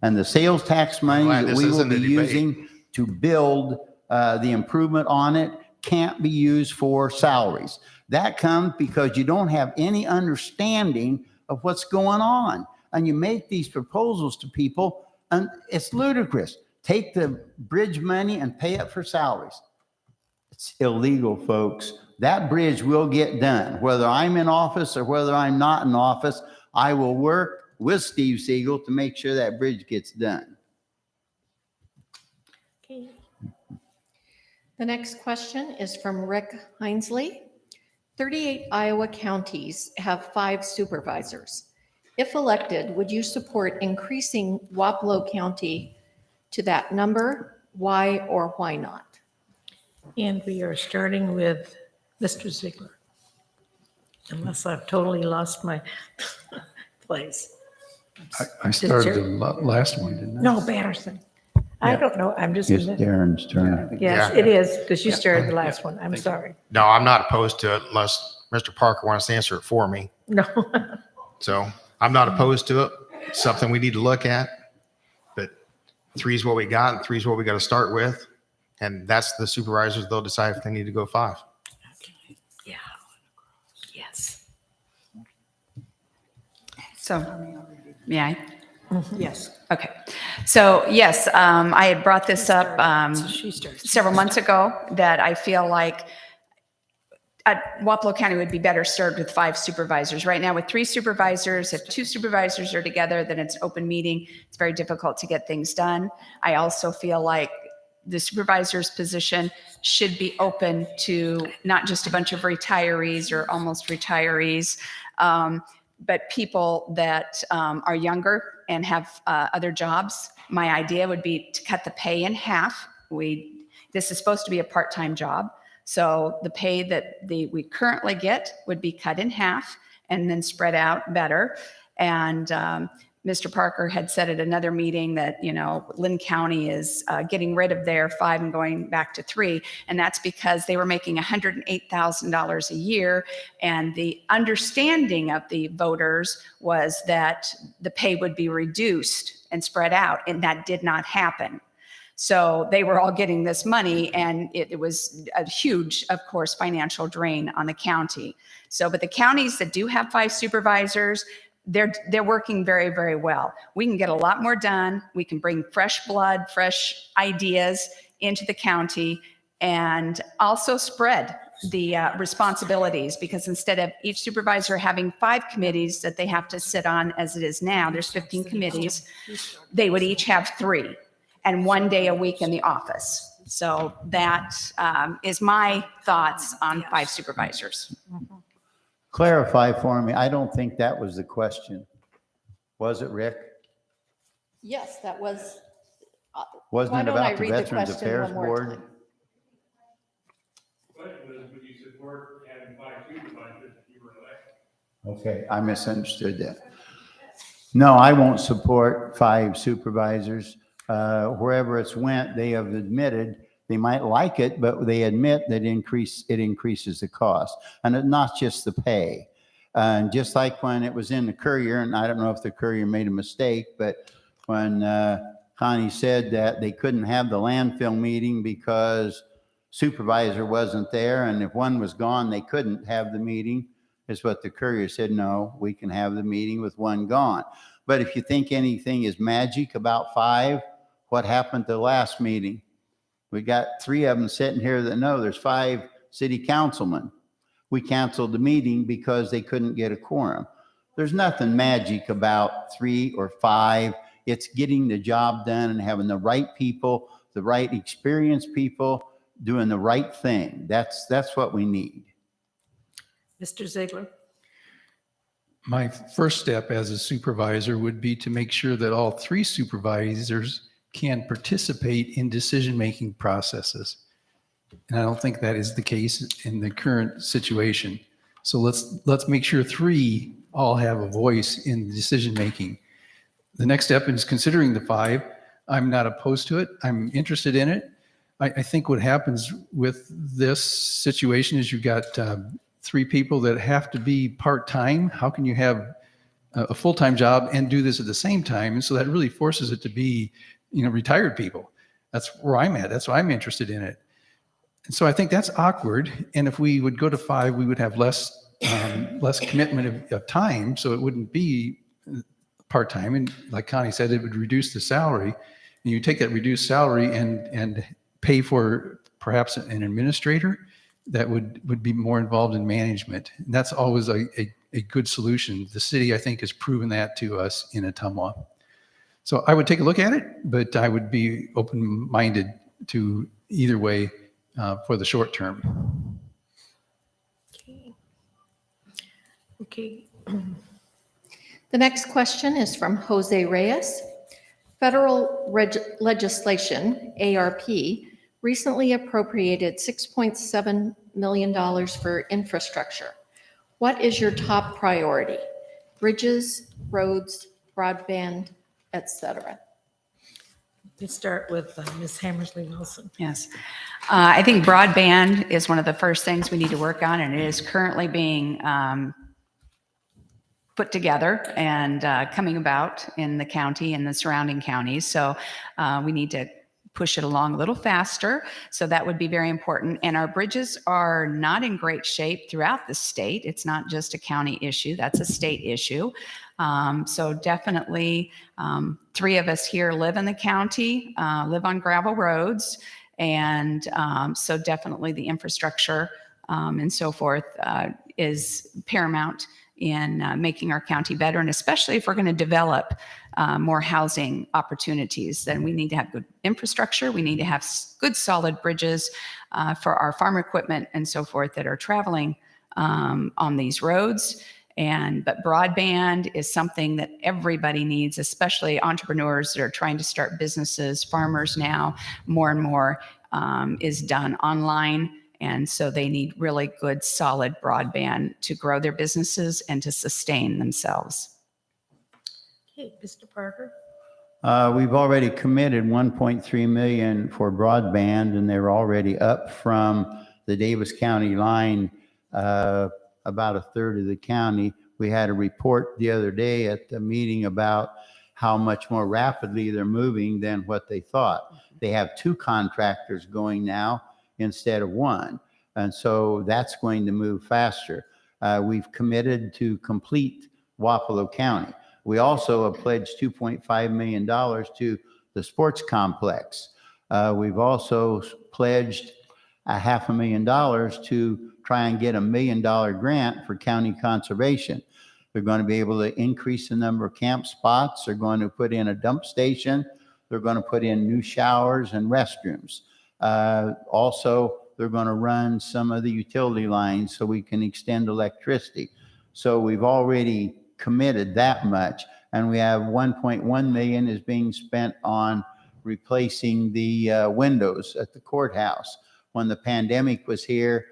[SPEAKER 6] And the sales tax money
[SPEAKER 4] glad
[SPEAKER 6] that
[SPEAKER 4] this
[SPEAKER 6] we will
[SPEAKER 4] isn't a
[SPEAKER 6] be
[SPEAKER 4] debate.
[SPEAKER 6] using to build the improvement on it can't be used for salaries. That comes because you don't have any understanding of what's going on. And you make these proposals to people, and it's ludicrous. Take the bridge money and pay it for salaries. It's illegal, folks. That bridge will get done. Whether I'm in office or whether I'm not in office, I will work with Steve Siegel to make sure that bridge gets done.
[SPEAKER 3] Okay.
[SPEAKER 8] The next question is from Rick Hinesley. 38 Iowa counties have 5 supervisors. If elected, would you support increasing Wapello County to that number? Why or why not?
[SPEAKER 3] And we are starting with Mr. Ziegler. Unless I've totally lost my place.
[SPEAKER 7] I started
[SPEAKER 3] Chair-
[SPEAKER 7] the last one, didn't I?
[SPEAKER 3] No, Patterson. I
[SPEAKER 7] Yeah.
[SPEAKER 3] don't know. I'm just.
[SPEAKER 6] It's Darren's turn.
[SPEAKER 3] Yes,
[SPEAKER 4] Yeah.
[SPEAKER 3] it is, because you started the
[SPEAKER 7] Yeah.
[SPEAKER 3] last one. I'm
[SPEAKER 7] Thank you.
[SPEAKER 3] sorry.
[SPEAKER 4] No, I'm not opposed to it unless Mr. Parker wants to answer it for me.
[SPEAKER 3] No.
[SPEAKER 4] So I'm not opposed to it. It's something we need to look at. But 3 is what we got, and 3 is what we got to start with. And that's the supervisors, they'll decide if they need to go 5.
[SPEAKER 3] Yeah. Yes.
[SPEAKER 5] So, may I?
[SPEAKER 2] Yes.
[SPEAKER 5] Okay. So yes, I had brought this up
[SPEAKER 3] So she starts.
[SPEAKER 5] several months ago that I feel like Wapello County would be better served with 5 supervisors. Right now with 3 supervisors, if 2 supervisors are together, then it's an open meeting. It's very difficult to get things done. I also feel like the supervisor's position should be open to not just a bunch of retirees or almost retirees, but people that are younger and have other jobs. My idea would be to cut the pay in half. This is supposed to be a part-time job. So the pay that we currently get would be cut in half and then spread out better. And Mr. Parker had said at another meeting that, Lynn County is getting rid of their 5 and going back to 3. And that's because they were making $108,000 a year. And the understanding of the voters was that the pay would be reduced and spread out. And that did not happen. So they were all getting this money, and it was a huge, of course, financial drain on the county. So, but the counties that do have 5 supervisors, they're working very, very well. We can get a lot more done. We can bring fresh blood, fresh ideas into the county, and also spread the responsibilities, because instead of each supervisor having 5 committees that they have to sit on as it is now, there's 15 committees, they would each have 3 and 1 day a week in the office. So that is my thoughts on 5 supervisors.
[SPEAKER 6] Clarify for me, I don't think that was the question. Was it, Rick?
[SPEAKER 8] Yes, that was.
[SPEAKER 6] Wasn't
[SPEAKER 8] Why
[SPEAKER 6] it
[SPEAKER 8] don't I
[SPEAKER 6] about the
[SPEAKER 8] read the
[SPEAKER 6] Veterans
[SPEAKER 8] question
[SPEAKER 6] Affairs
[SPEAKER 8] one more
[SPEAKER 6] Board?
[SPEAKER 8] time?
[SPEAKER 9] Question was, would you support having 5 supervisors if you were elected?
[SPEAKER 6] Okay, I misunderstood that. No, I won't support 5 supervisors. Wherever it's went, they have admitted they might like it, but they admit that it increases the cost. And it's not just the pay. And just like when it was in the Courier, and I don't know if the Courier made a mistake, but when Connie said that they couldn't have the landfill meeting because supervisor wasn't there, and if one was gone, they couldn't have the meeting, is what the Courier said. No, we can have the meeting with one gone. But if you think anything is magic about 5, what happened at the last meeting? We got 3 of them sitting here that know there's 5 city councilmen. We canceled the meeting because they couldn't get a quorum. There's nothing magic about 3 or 5. It's getting the job done and having the right people, the right experienced people doing the right thing. That's what we need.
[SPEAKER 3] Mr. Ziegler.
[SPEAKER 7] My first step as a supervisor would be to make sure that all 3 supervisors can participate in decision-making processes. And I don't think that is the case in the current situation. So let's make sure 3 all have a voice in the decision-making. The next step is considering the 5. I'm not opposed to it. I'm interested in it. I think what happens with this situation is you've got 3 people that have to be part-time. How can you have a full-time job and do this at the same time? And so that really forces it to be, retired people. That's where I'm at. That's why I'm interested in it. And so I think that's awkward. And if we would go to 5, we would have less commitment of time. So it wouldn't be part-time. And like Connie said, it would reduce the salary. And you take that reduced salary and pay for perhaps an administrator that would be more involved in management. And that's always a good solution. The city, I think, has proven that to us in Ottumwa. So I would take a look at it, but I would be open-minded to either way for the short term.
[SPEAKER 3] Okay.
[SPEAKER 8] The next question is from Jose Reyes. Federal legislation, ARP, recently appropriated $6.7 million for infrastructure. What is your top priority? Bridges, roads, broadband, etc.
[SPEAKER 3] We start with Ms. Hammersley Wilson.
[SPEAKER 5] Yes. I think broadband is one of the first things we need to work on, and it is currently being put together and coming about in the county and the surrounding counties. So we need to push it along a little faster. So that would be very important. And our bridges are not in great shape throughout the state. It's not just a county issue, that's a state issue. So definitely 3 of us here live in the county, live on gravel roads. And so definitely the infrastructure and so forth is paramount in making our county better. And especially if we're going to develop more housing opportunities, then we need to have good infrastructure. We need to have good solid bridges for our farm equipment and so forth that are traveling on these roads. But broadband is something that everybody needs, especially entrepreneurs that are trying to start businesses, farmers now, more and more is done online. And so they need really good, solid broadband to grow their businesses and to sustain themselves.
[SPEAKER 3] Okay, Mr. Parker.
[SPEAKER 6] We've already committed 1.3 million for broadband, and they're already up from the Davis County line, about a third of the county. We had a report the other day at the meeting about how much more rapidly they're moving than what they thought. They have 2 contractors going now instead of 1. And so that's going to move faster. We've committed to complete Wapello County. We also have pledged $2.5 million to the sports complex. We've also pledged $500,000 to try and get $1 million grant for county conservation. They're going to be able to increase the number of camp spots. They're going to put in a dump station. They're going to put in new showers and restrooms. Also, they're going to run some of the utility lines so we can extend electricity. So we've already committed that much. And we have 1.1 million is being spent on replacing the windows at the courthouse. When the pandemic was here,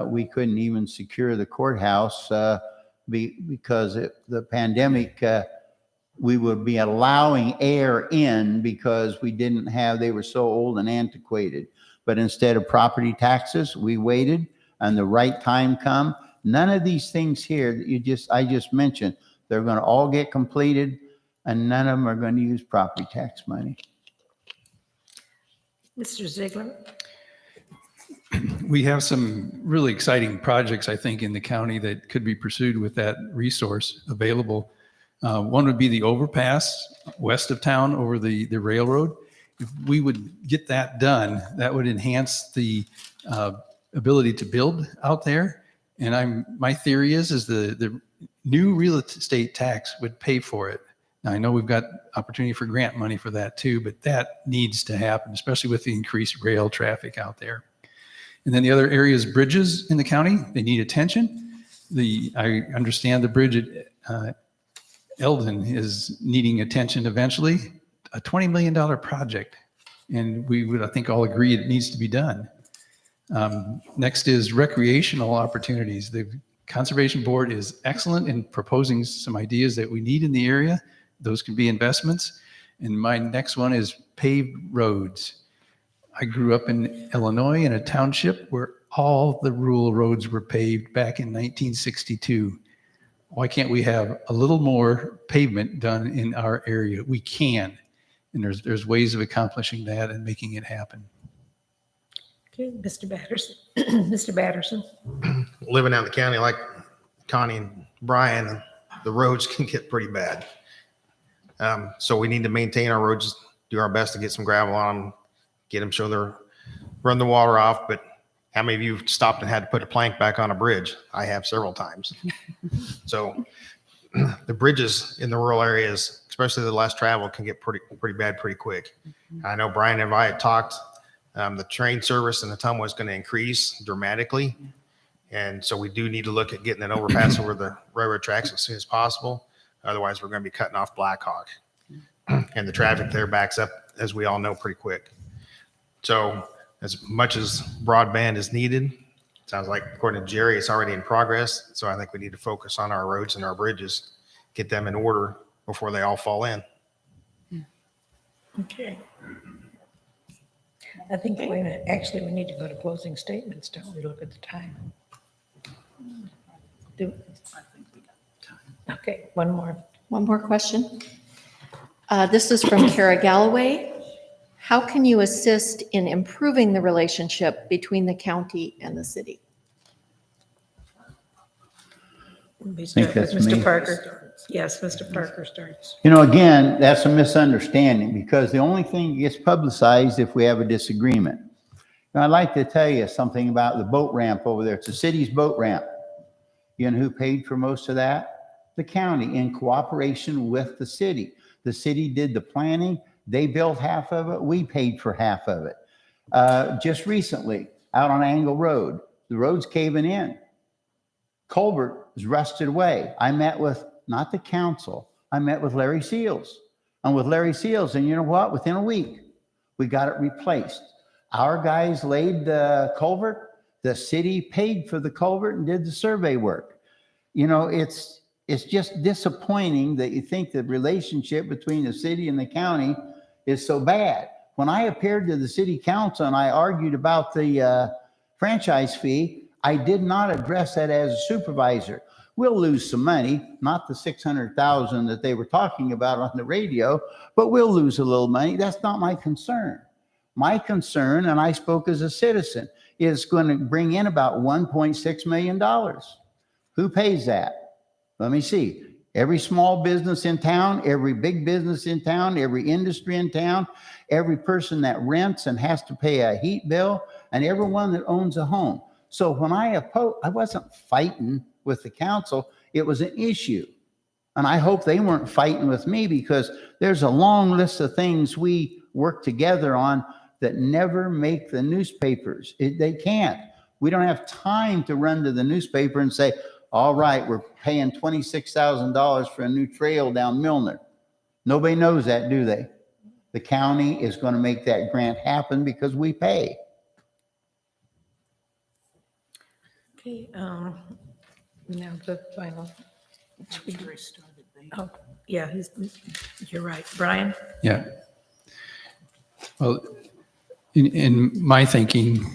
[SPEAKER 6] we couldn't even secure the courthouse because the pandemic, we would be allowing air in because we didn't have, they were so old and antiquated. But instead of property taxes, we waited and the right time come. None of these things here that I just mentioned, they're going to all get completed and none of them are going to use property tax money.
[SPEAKER 3] Mr. Ziegler.
[SPEAKER 7] We have some really exciting projects, I think, in the county that could be pursued with that resource available. One would be the overpass west of town over the railroad. If we would get that done, that would enhance the ability to build out there. And my theory is the new real estate tax would pay for it. Now, I know we've got opportunity for grant money for that too, but that needs to happen, especially with the increased rail traffic out there. And then the other area is bridges in the county. They need attention. I understand the bridge at Eldon is needing attention eventually. A $20 million project. And we would, I think, all agree it needs to be done. Next is recreational opportunities. The Conservation Board is excellent in proposing some ideas that we need in the area. Those can be investments. And my next one is paved roads. I grew up in Illinois in a township where all the rural roads were paved back in 1962. Why can't we have a little more pavement done in our area? We can. And there's ways of accomplishing that and making it happen.
[SPEAKER 3] Okay, Mr. Batterson. Mr. Batterson.
[SPEAKER 4] Living out in the county like Connie and Brian, the roads can get pretty bad. So we need to maintain our roads, do our best to get some gravel on them, get them so they're run the water off. But how many of you stopped and had to put a plank back on a bridge? I have several times. So the bridges in the rural areas, especially the less travel, can get pretty bad pretty quick. I know Brian and I had talked. The train service in Ottumwa is going to increase dramatically. And so we do need to look at getting an overpass over the railroad tracks as soon as possible. Otherwise, we're going to be cutting off Blackhawk. And the traffic there backs up, as we all know, pretty quick. So as much as broadband is needed, sounds like according to Jerry, it's already in progress. So I think we need to focus on our roads and our bridges, get them in order before they all fall in.
[SPEAKER 3] Okay. I think, wait a minute, actually, we need to go to closing statements, don't we? Look at the time. Do, okay, one more.
[SPEAKER 8] One more question. This is from Kara Galloway. How can you assist in improving the relationship between the county and the city?
[SPEAKER 3] We start with
[SPEAKER 6] that's
[SPEAKER 3] Mr.
[SPEAKER 6] me.
[SPEAKER 3] Parker. Yes, Mr. Parker starts.
[SPEAKER 6] You know, again, that's a misunderstanding because the only thing that gets publicized if we have a disagreement. Now, I'd like to tell you something about the boat ramp over there. It's the city's boat ramp. You know who paid for most of that? The county in cooperation with the city. The city did the planning. They built half of it. We paid for half of it. Just recently, out on Angle Road, the road's caving in. Culvert is rusted away. I met with, not the council, I met with Larry Seals. I'm with Larry Seals, and you know what? Within a week, we got it replaced. Our guys laid the culvert. The city paid for the culvert and did the survey work. You know, it's just disappointing that you think the relationship between the city and the county is so bad. When I appeared to the city council and I argued about the franchise fee, I did not address that as a supervisor. We'll lose some money, not the $600,000 that they were talking about on the radio, but we'll lose a little money. That's not my concern. My concern, and I spoke as a citizen, is going to bring in about $1.6 million. Who pays that? Let me see. Every small business in town, every big business in town, every industry in town, every person that rents and has to pay a heat bill, and everyone that owns a home. So when I wasn't fighting with the council, it was an issue. And I hope they weren't fighting with me because there's a long list of things we work together on that never make the newspapers. They can't. We don't have time to run to the newspaper and say, all right, we're paying $26,000 for a new trail down Milner. Nobody knows that, do they? The county is going to make that grant happen because we pay.
[SPEAKER 3] Okay, now the final. Oh, yeah, you're right. Brian?
[SPEAKER 7] Yeah. Well, in my thinking,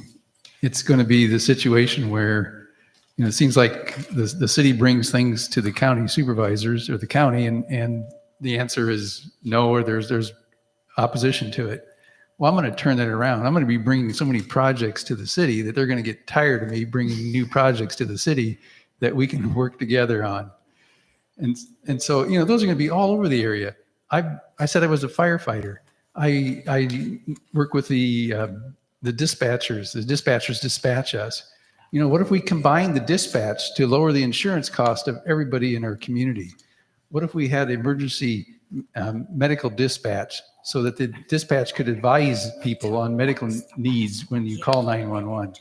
[SPEAKER 7] it's going to be the situation where, you know, it seems like the city brings things to the county supervisors or the county, and the answer is no, or there's opposition to it. Well, I'm going to turn that around. I'm going to be bringing so many projects to the city that they're going to get tired of me bringing new projects to the city that we can work together on. And so, you know, those are going to be all over the area. I said I was a firefighter. I work with the dispatchers. The dispatchers dispatch us. You know, what if we combine the dispatch to lower the insurance cost of everybody in our community? What if we had emergency medical dispatch so that the dispatch could advise people on medical needs when you call 911?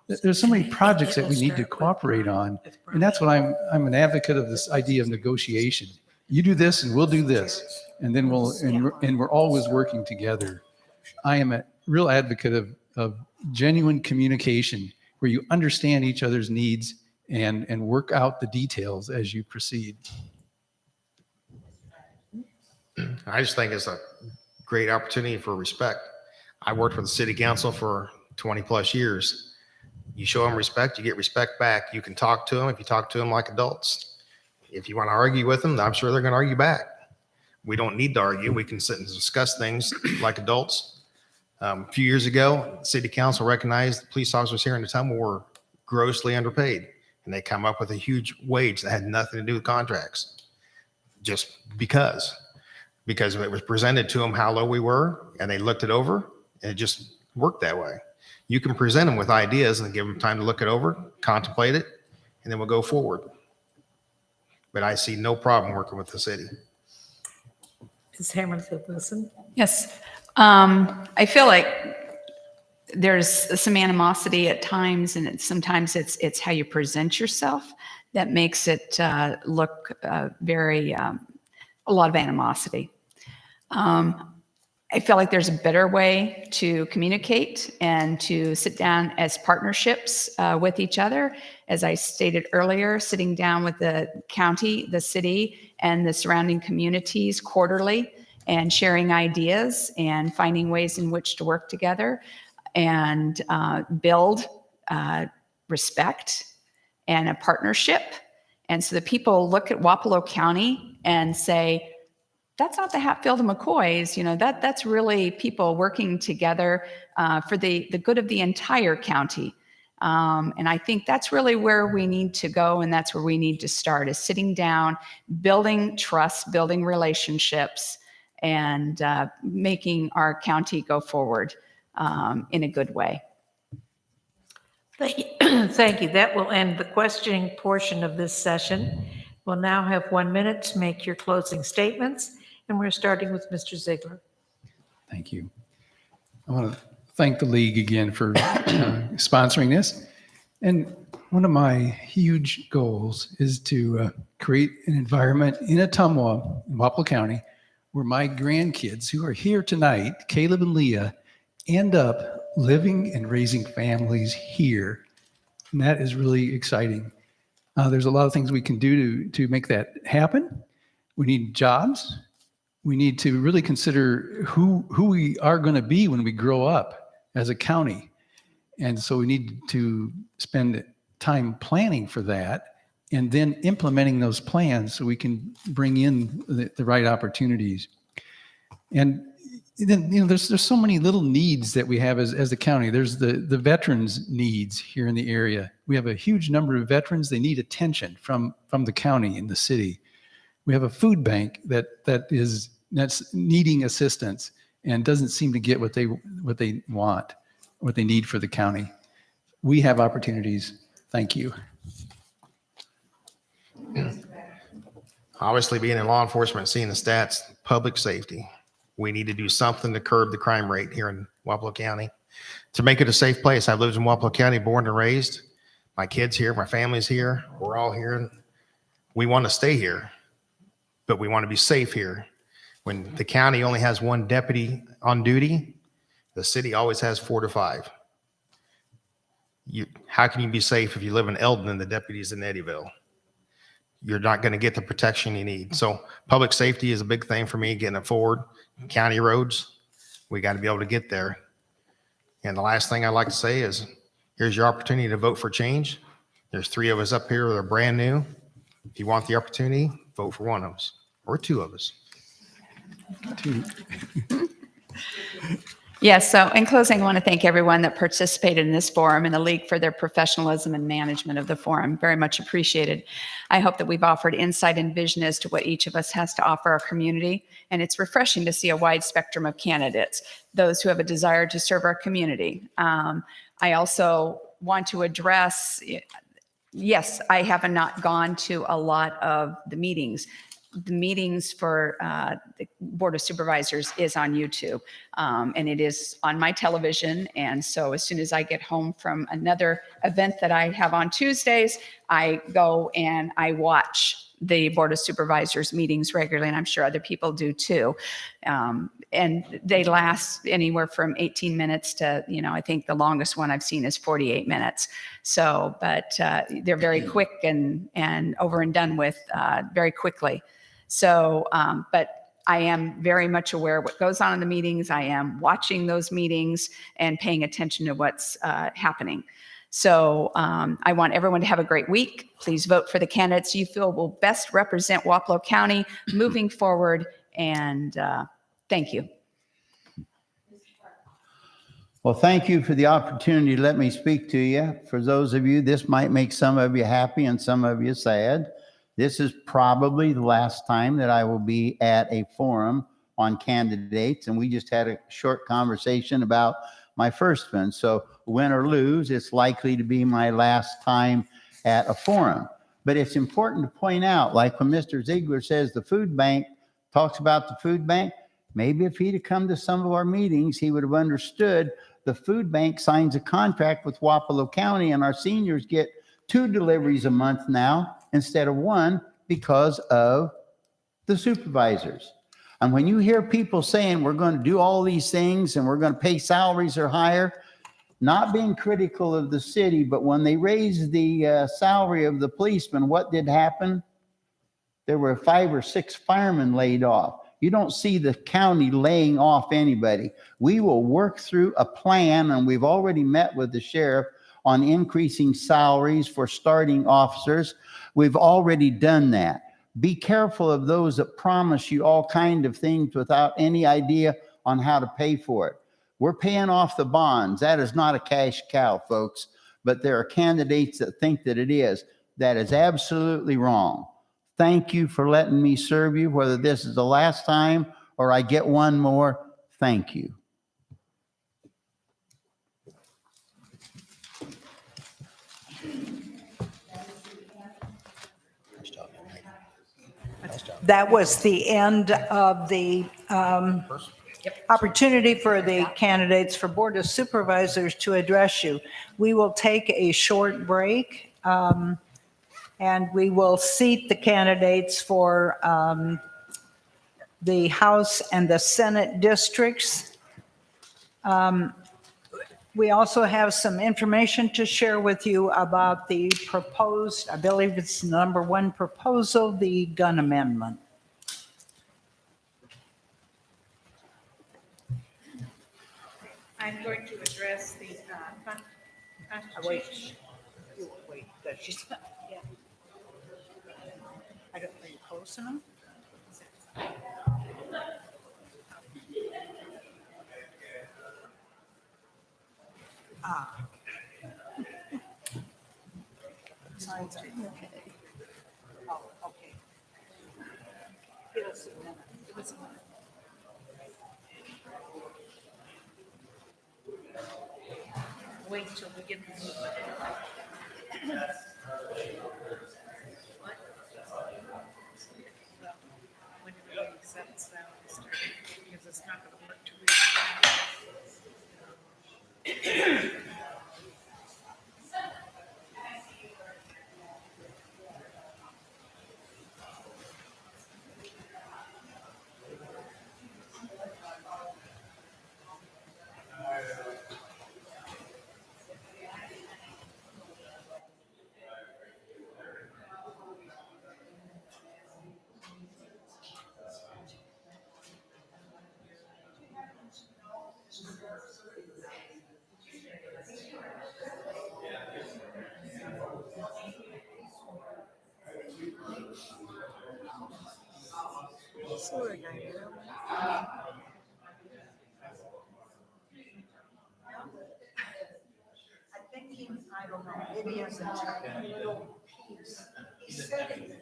[SPEAKER 7] There's so many projects that we need to cooperate on. And that's what I'm an advocate of, this idea of negotiation. You do this and we'll do this. And then we're always working together. I am a real advocate of genuine communication where you understand each other's needs and work out the details as you proceed.
[SPEAKER 4] I just think it's a great opportunity for respect. I worked with the city council for 20 plus years. You show them respect, you get respect back. You can talk to them if you talk to them like adults. If you want to argue with them, I'm sure they're going to argue back. We don't need to argue. We can sit and discuss things like adults. A few years ago, city council recognized the police officers here in the town were grossly underpaid, and they come up with a huge wage that had nothing to do with contracts, just because it was presented to them how low we were, and they looked it over, and it just worked that way. You can present them with ideas and give them time to look it over, contemplate it, and then we'll go forward. But I see no problem working with the city.
[SPEAKER 3] Ms. Hammerfield Wilson?
[SPEAKER 5] Yes. I feel like there's some animosity at times, and sometimes it's how you present yourself that makes it look very, a lot of animosity. I feel like there's a better way to communicate and to sit down as partnerships with each other. As I stated earlier, sitting down with the county, the city, and the surrounding communities quarterly and sharing ideas and finding ways in which to work together and build respect and a partnership. And so the people look at Wapello County and say, that's not the Hatfield and McCoys, that's really people working together for the good of the entire county. And I think that's really where we need to go, and that's where we need to start, is sitting down, building trust, building relationships, and making our county go forward in a good way.
[SPEAKER 3] Thank you. Thank you. That will end the questioning portion of this session. We'll now have 1 minute to make your closing statements, and we're starting with Mr. Ziegler.
[SPEAKER 7] Thank you. I want to thank the league again for sponsoring this. And one of my huge goals is to create an environment in Ottumwa, in Wapello County, where my grandkids who are here tonight, Caleb and Leah, end up living and raising families here. And that is really exciting. There's a lot of things we can do to make that happen. We need jobs. We need to really consider who we are going to be when we grow up as a county. And so we need to spend time planning for that and then implementing those plans so we can bring in the right opportunities. And then, there's so many little needs that we have as the county. There's the veterans needs here in the area. We have a huge number of veterans. They need attention from the county and the city. We have a food bank that's needing assistance and doesn't seem to get what they want, what they need for the county. We have opportunities. Thank you.
[SPEAKER 4] Obviously, being in law enforcement, seeing the stats, public safety, we need to do something to curb the crime rate here in Wapello County, to make it a safe place. I've lived in Wapello County, born and raised. My kids here, my family's here. We're all here. We want to stay here, but we want to be safe here. When the county only has one deputy on duty, the city always has 4 to 5. How can you be safe if you live in Eldon and the deputy's in Eddyville? You're not going to get the protection you need. So public safety is a big thing for me, getting it forward. County roads, we got to be able to get there. And the last thing I'd like to say is, here's your opportunity to vote for change. There's 3 of us up here that are brand new. If you want the opportunity, vote for one of us or 2 of us.
[SPEAKER 5] Yes, so in closing, I want to thank everyone that participated in this forum and the league for their professionalism and management of the forum. Very much appreciated. I hope that we've offered insight and vision as to what each of us has to offer our community. And it's refreshing to see a wide spectrum of candidates, those who have a desire to serve our community. I also want to address, yes, I have not gone to a lot of the meetings. The meetings for the Board of Supervisors is on YouTube, and it is on my television. And so as soon as I get home from another event that I have on Tuesdays, I go and I watch the Board of Supervisors meetings regularly, and I'm sure other people do too. And they last anywhere from 18 minutes to, I think the longest one I've seen is 48 minutes. So, but they're very quick and over and done with very quickly. So, but I am very much aware of what goes on in the meetings. I am watching those meetings and paying attention to what's happening. So I want everyone to have a great week. Please vote for the candidates you feel will best represent Wapello County moving forward. And thank you.
[SPEAKER 6] Well, thank you for the opportunity to let me speak to you. For those of you, this might make some of you happy and some of you sad. This is probably the last time that I will be at a forum on candidates, and we just had a short conversation about my first one. So win or lose, it's likely to be my last time at a forum. But it's important to point out, like when Mr. Ziegler says the food bank, talks about the food bank, maybe if he'd have come to some of our meetings, he would have understood the food bank signs a contract with Wapello County, and our seniors get 2 deliveries a month now instead of one because of the supervisors. And when you hear people saying we're going to do all these things and we're going to pay salaries are higher, not being critical of the city, but when they raised the salary of the policemen, what did happen? There were 5 or 6 firemen laid off. You don't see the county laying off anybody. We will work through a plan, and we've already met with the sheriff on increasing salaries for starting officers. We've already done that. Be careful of those that promise you all kind of things without any idea on how to pay for it. We're paying off the bonds. That is not a cash cow, folks, but there are candidates that think that it is. That is absolutely wrong. Thank you for letting me serve you, whether this is the last time or I get one more. Thank you.
[SPEAKER 2] That was the end of the opportunity for the candidates for Board of Supervisors to address you. We will take a short break, and we will seat the candidates for the House and the Senate districts. We also have some information to share with you about the proposed, I believe it's number 1 proposal, the gun amendment.
[SPEAKER 3] I'm going to address the Constitution.
[SPEAKER 2] Wait, she's not. Yeah. I don't, are you close enough? Signs are. Oh, okay. Give us a minute. Give us a minute.
[SPEAKER 3] Wait till we get the when everybody settles down, because it's not going to work to read.
[SPEAKER 2] I think I don't know, maybe as a little piece. He said it.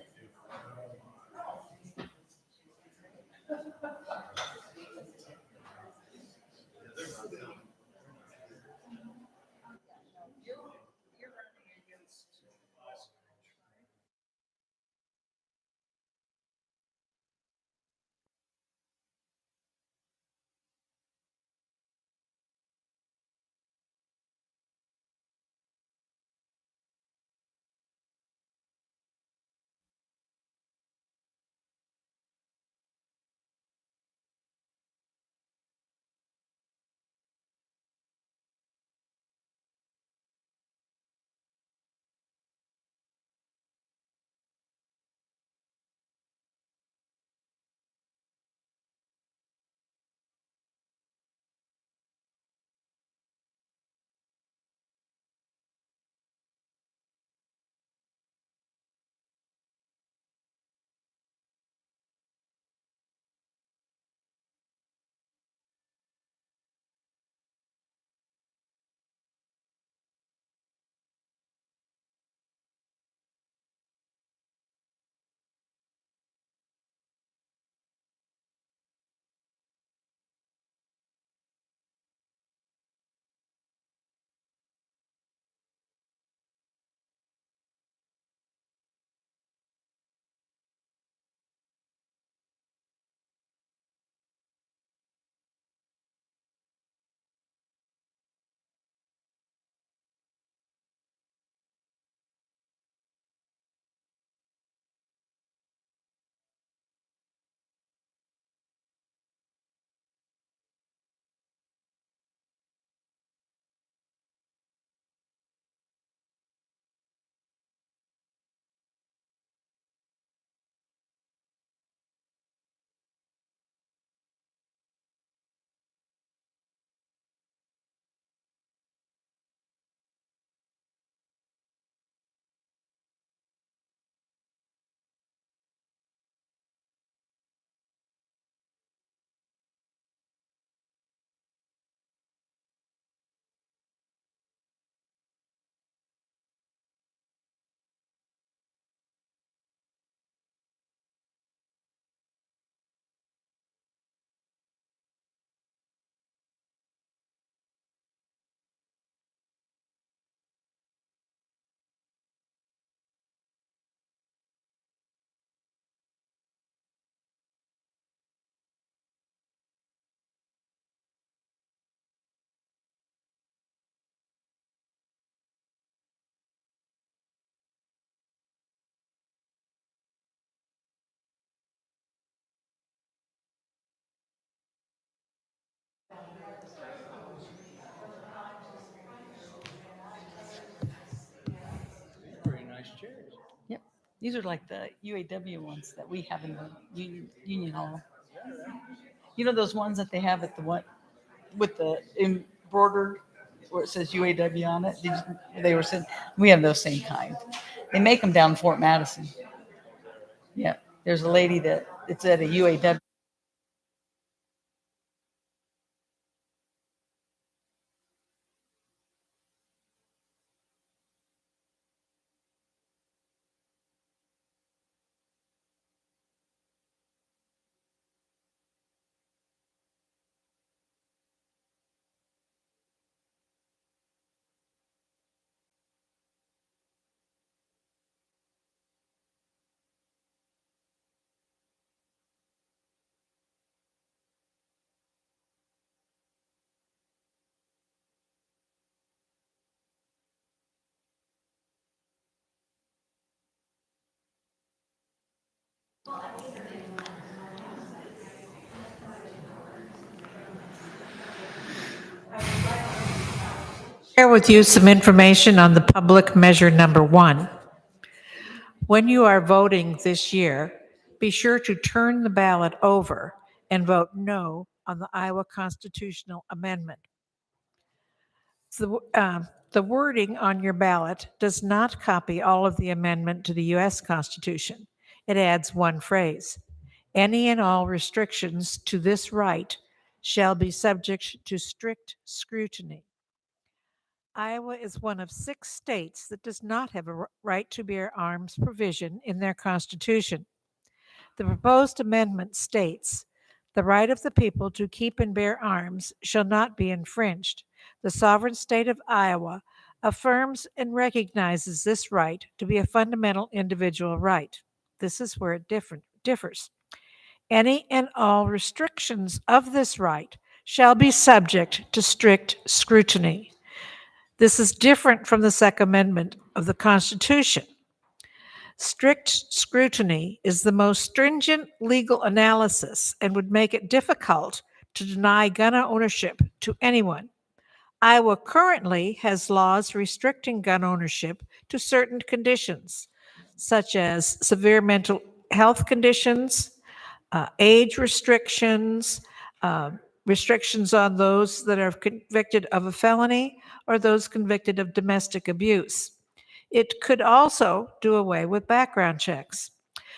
[SPEAKER 10] These are like the UAW ones that we have in the Union Hall. You know those ones that they have at the one with the embroidered where it says UAW on it? They were saying, we have those same kind. They make them down in Fort Madison. Yeah, there's a lady that it's at a UAW.
[SPEAKER 3] Share with you some information on the public measure number 1. When you are voting this year, be sure to turn the ballot over and vote no on the Iowa constitutional amendment. The wording on your ballot does not copy all of the amendment to the U.S. Constitution. It adds one phrase. Any and all restrictions to this right shall be subject to strict scrutiny. Iowa is one of 6 states that does not have a right to bear arms provision in their constitution. The proposed amendment states, "The right of the people to keep and bear arms shall not be infringed. The sovereign state of Iowa affirms and recognizes this right to be a fundamental individual right." This is where it differs. Any and all restrictions of this right shall be subject to strict scrutiny. This is different from the Second Amendment of the Constitution. Strict scrutiny is the most stringent legal analysis and would make it difficult to deny gun ownership to anyone. Iowa currently has laws restricting gun ownership to certain conditions, such as severe mental health conditions, age restrictions, restrictions on those that are convicted of a felony or those convicted of domestic abuse. It could also do away with background checks.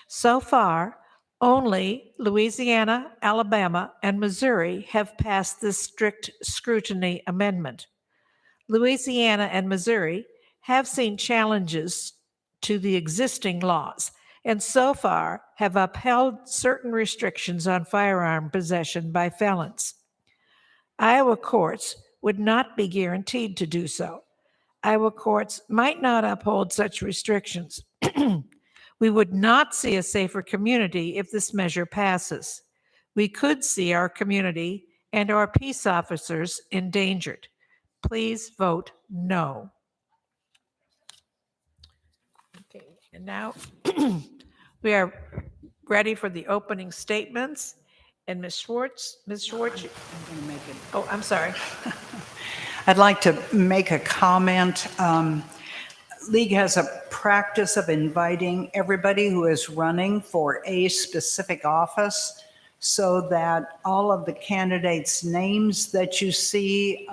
[SPEAKER 3] So far, only Louisiana, Alabama, and Missouri have passed this strict scrutiny amendment. Louisiana and Missouri have seen challenges to the existing laws and so far have upheld certain restrictions on firearm possession by felons. Iowa courts would not be guaranteed to do so. Iowa courts might not uphold such restrictions. We would not see a safer community if this measure passes. We could see our community and our peace officers endangered. Please vote no. Okay, and now we are ready for the opening statements. And Ms. Schwartz,
[SPEAKER 2] I'm going to make it.
[SPEAKER 3] oh, I'm sorry.
[SPEAKER 2] I'd like to make a comment. League has a practice of inviting everybody who is running for a specific office so that all of the candidates' names that you see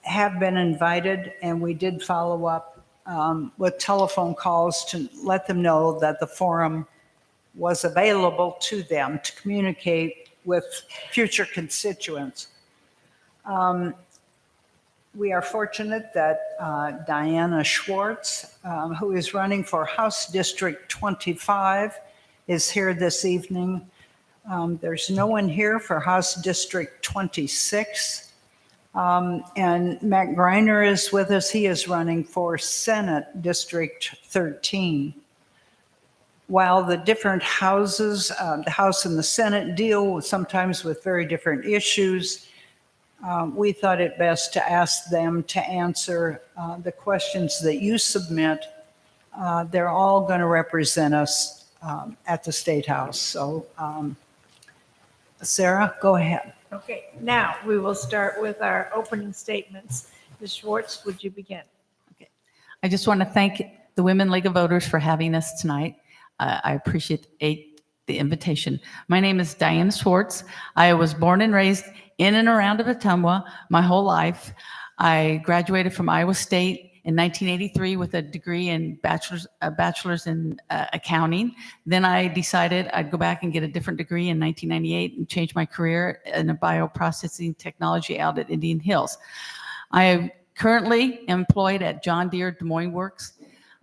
[SPEAKER 2] have been invited, and we did follow up with telephone calls to let them know that the forum was available to them to communicate with future constituents. We are fortunate that Diana Schwartz, who is running for House District 25, is here this evening. There's no one here for House District 26. And Matt Greiner is with us. He is running for Senate District 13. While the different houses, the House and the Senate, deal sometimes with very different issues, we thought it best to ask them to answer the questions that you submit. They're all going to represent us at the State House. So, Sarah, go ahead.
[SPEAKER 3] Okay, now we will start with our opening statements. Ms. Schwartz, would you begin?
[SPEAKER 10] I just want to thank
[SPEAKER 11] the Women League of Voters for having us tonight. I appreciate the invitation. My name is Diane Schwartz. I was born and raised in and around of Ottumwa my whole life. I graduated from Iowa State in 1983 with a degree in bachelor's in accounting. Then I decided I'd go back and get a different degree in 1998 and change my career in a bioprocessing technology out at Indian Hills. I am currently employed at John Deere Des Moines Works.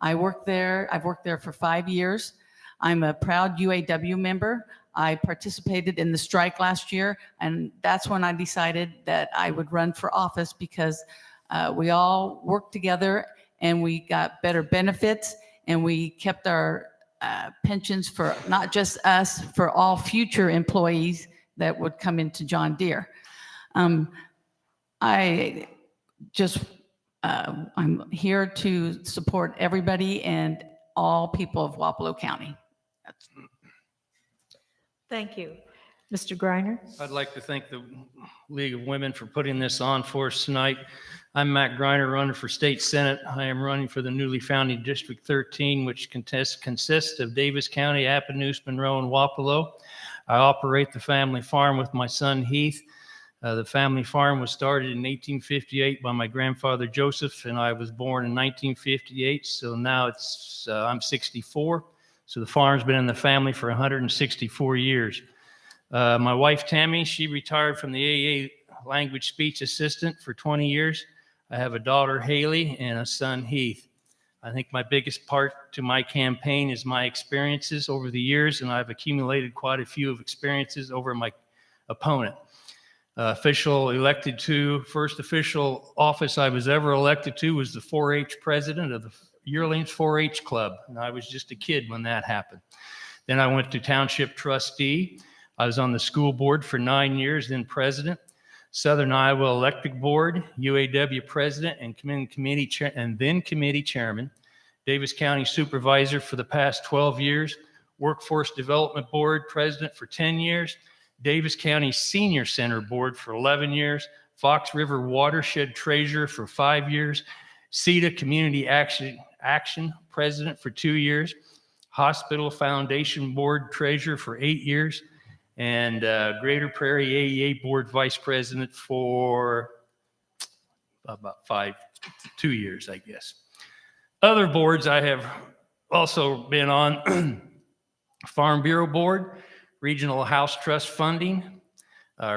[SPEAKER 11] I've worked there for 5 years. I'm a proud UAW member. I participated in the strike last year, and that's when I decided that I would run for office because we all worked together and we got better benefits and we kept our pensions for not just us, for all future employees that would come into John Deere. I'm here to support everybody and all people of Wapello County.
[SPEAKER 3] Thank you. Mr. Griner?
[SPEAKER 9] I'd like to thank the League of Women for putting this on for us tonight. I'm Matt Griner, running for State Senate. I am running for the newly founded District 13, which consists of Davis County, Appanoose, Monroe, and Wapello. I operate the family farm with my son Heath. The family farm was started in 1858 by my grandfather Joseph, and I was born in 1958. So now I'm 64. So the farm's been in the family for 164 years. My wife Tammy, she retired from the AA language speech assistant for 20 years. I have a daughter Haley and a son Heath. I think my biggest part to my campaign is my experiences over the years, and I've accumulated quite a few of experiences over my opponent. First official office I was ever elected to was the 4-H president of the Yearlings 4-H Club, and I was just a kid when that happened. Then I went to township trustee. I was on the school board for 9 years, then president, Southern Iowa Electric Board, UAW president, and committee chairman, Davis County supervisor for the past 12 years, Workforce Development Board president for 10 years, Davis County Senior Center Board for 11 years, Fox River Watershed Treasurer for 5 years, CETA Community Action President for 2 years, Hospital Foundation Board Treasurer for 8 years, and Greater Prairie AEA Board Vice President for about 2 years, I guess. Other boards I have also been on, Farm Bureau Board, Regional House Trust Funding,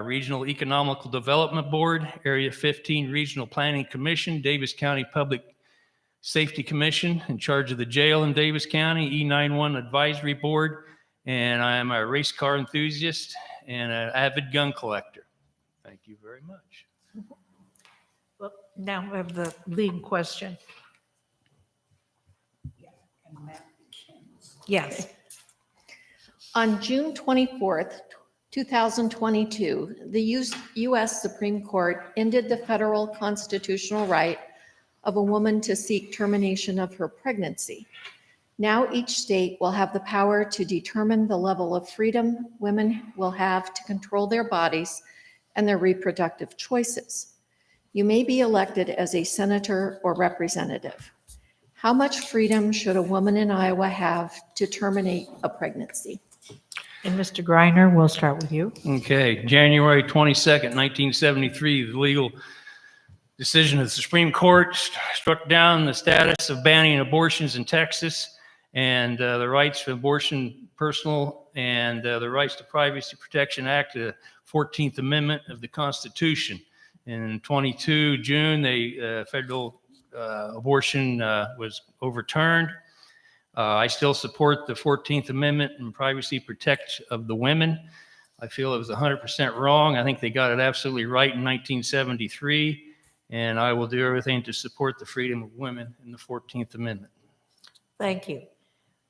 [SPEAKER 9] Regional Economical Development Board, Area 15 Regional Planning Commission, Davis County Public Safety Commission, in charge of the jail in Davis County, E91 Advisory Board, and I am a race car enthusiast and an avid gun collector. Thank you very much.
[SPEAKER 3] Well, now we have the lead question. Yes.
[SPEAKER 8] On June 24th, 2022, the U.S. Supreme Court ended the federal constitutional right of a woman to seek termination of her pregnancy. Now each state will have the power to determine the level of freedom women will have to control their bodies and their reproductive choices. You may be elected as a senator or representative. How much freedom should a woman in Iowa have to terminate a pregnancy?
[SPEAKER 3] And Mr. Griner, we'll start with you.
[SPEAKER 9] Okay, January 22nd, 1973, the legal decision of the Supreme Court struck down the status of banning abortions in Texas and the Rights to Abortion Personal and the Rights to Privacy Protection Act, the 14th Amendment of the Constitution. In 22 June, the federal abortion was overturned. I still support the 14th Amendment and privacy protection of the women. I feel it was 100% wrong. I think they got it absolutely right in 1973, and I will do everything to support the freedom of women in the 14th Amendment.
[SPEAKER 3] Thank you.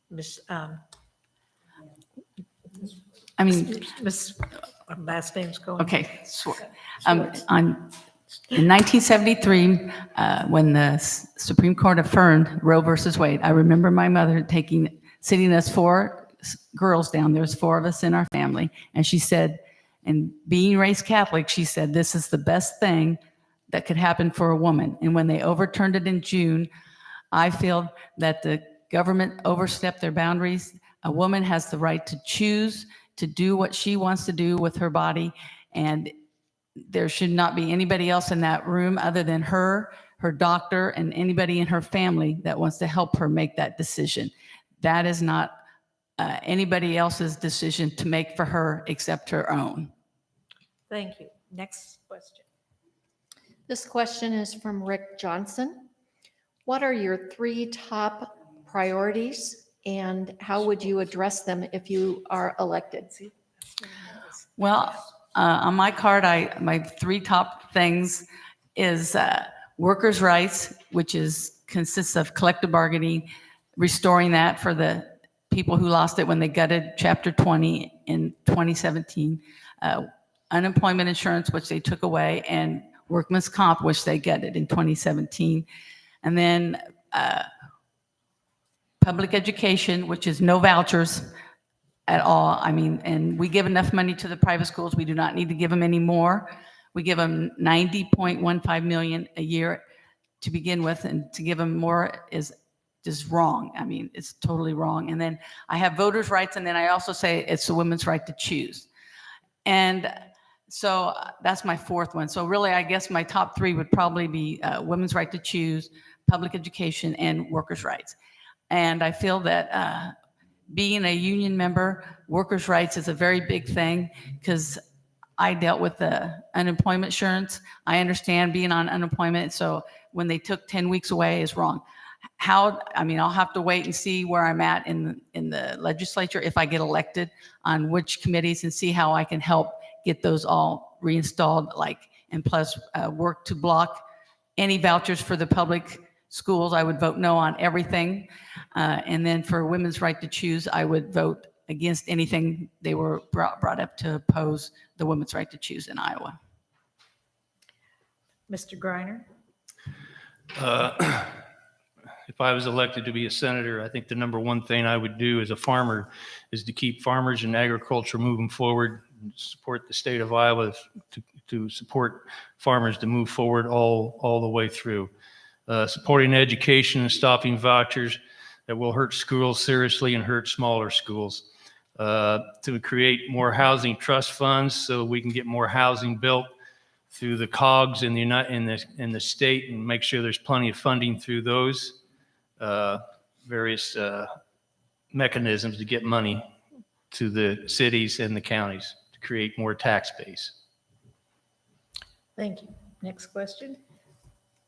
[SPEAKER 3] Miss, last name's going.
[SPEAKER 11] Okay, sure. In 1973, when the Supreme Court affirmed Roe versus Wade, I remember my mother sitting us 4 girls down. There's 4 of us in our family. And she said, and being raised Catholic, she said, this is the best thing that could happen for a woman. And when they overturned it in June, I feel that the government overstepped their boundaries. A woman has the right to choose to do what she wants to do with her body, and there should not be anybody else in that room other than her doctor, and anybody in her family that wants to help her make that decision. That is not anybody else's decision to make for her except her own.
[SPEAKER 3] Thank you. Next question.
[SPEAKER 8] This question is from Rick Johnson. What are your 3 top priorities and how would you address them if you are elected?
[SPEAKER 11] Well, on my card, my 3 top things is workers' rights, which consists of collective bargaining, restoring that for the people who lost it when they gutted Chapter 20 in 2017, unemployment insurance, which they took away, and workman's comp, which they gutted in 2017. And then public education, which is no vouchers at all. I mean, and we give enough money to the private schools. We do not need to give them any more. We give them $90.15 million a year to begin with, and to give them more is just wrong. I mean, it's totally wrong. And then I have voters' rights, and then I also say it's the women's right to choose. And so that's my 4th one. So really, I guess my top 3 would probably be women's right to choose, public education, and workers' rights. And I feel that being a union member, workers' rights is a very big thing, because I dealt with the unemployment insurance. I understand being on unemployment. So when they took 10 weeks away is wrong. I mean, I'll have to wait and see where I'm at in the legislature if I get elected, on which committees, and see how I can help get those all reinstalled, and plus work to block any vouchers for the public schools. I would vote no on everything. And then for women's right to choose, I would vote against anything they were brought up to oppose the women's right to choose in Iowa.
[SPEAKER 3] Mr. Griner?
[SPEAKER 9] If I was elected to be a senator, I think the number one thing I would do as a farmer is to keep farmers and agriculture moving forward, and support the state of Iowa to support farmers to move forward all the way through. Supporting education and stopping vouchers that will hurt schools seriously and hurt smaller schools. To create more housing trust funds so we can get more housing built through the COGS in the state, and make sure there's plenty of funding through those various mechanisms to get money to the cities and the counties to create more tax base.
[SPEAKER 3] Thank you. Next question.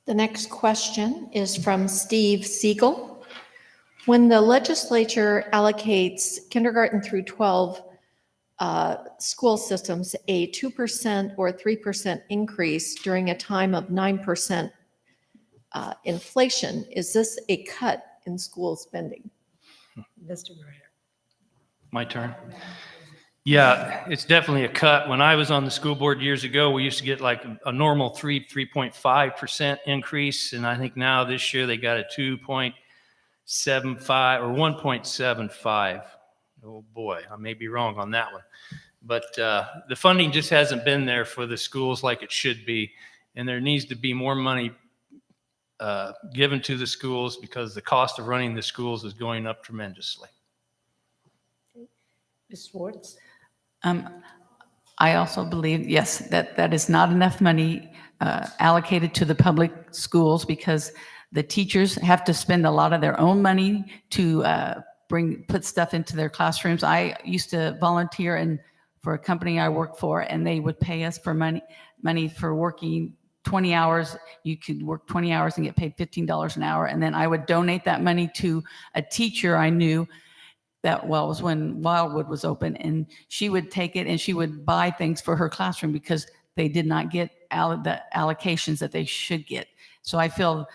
[SPEAKER 8] The next question is from Steve Siegel. When the legislature allocates kindergarten through 12 school systems a 2% or 3% increase during a time of 9% inflation, is this a cut in school spending?
[SPEAKER 3] Mr. Griner?
[SPEAKER 9] My turn. Yeah, it's definitely a cut. When I was on the school board years ago, we used to get like a normal 3.5% increase. And I think now this year they got a 2.75 or 1.75. Oh boy, I may be wrong on that one. But the funding just hasn't been there for the schools like it should be. And there needs to be more money given to the schools, because the cost of running the schools is going up tremendously.
[SPEAKER 3] Ms. Schwartz?
[SPEAKER 11] I also believe, yes, that is not enough money allocated to the public schools, because the teachers have to spend a lot of their own money to put stuff into their classrooms. I used to volunteer for a company I worked for, and they would pay us for money for working 20 hours. You could work 20 hours and get paid $15 an hour. And then I would donate that money to a teacher I knew that, well, it was when Wildwood was open, and she would take it and she would buy things for her classroom because they did not get the allocations that they should get. So I feel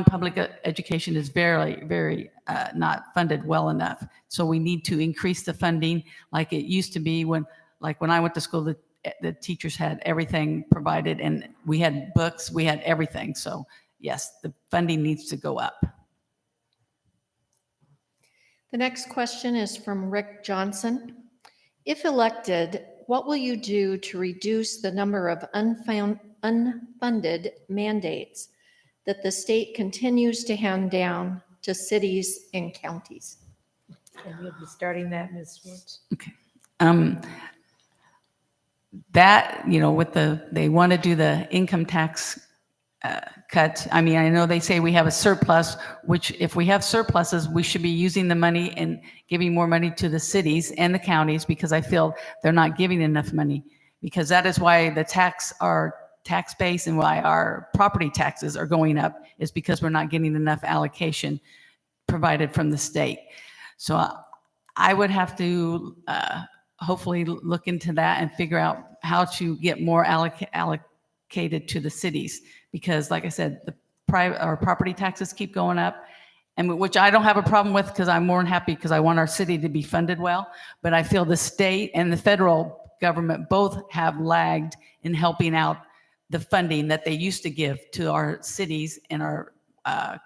[SPEAKER 11] public education is very, very not funded well enough. So we need to increase the funding like it used to be when I went to school, the teachers had everything provided, and we had books, we had everything. So yes, the funding needs to go up.
[SPEAKER 8] The next question is from Rick Johnson. If elected, what will you do to reduce the number of unfunded mandates that the state continues to hand down to cities and counties?
[SPEAKER 3] And you'll be starting that, Ms. Schwartz.
[SPEAKER 11] That, with they want to do the income tax cut. I mean, I know they say we have a surplus, which if we have surpluses, we should be using the money and giving more money to the cities and the counties, because I feel they're not giving enough money, because that is why our tax base and why our property taxes are going up, is because we're not getting enough allocation provided from the state. So I would have to hopefully look into that and figure out how to get more allocated to the cities, because like I said, our property taxes keep going up, and which I don't have a problem with, because I'm more than happy, because I want our city to be funded well. But I feel the state and the federal government both have lagged in helping out the funding that they used to give to our cities and our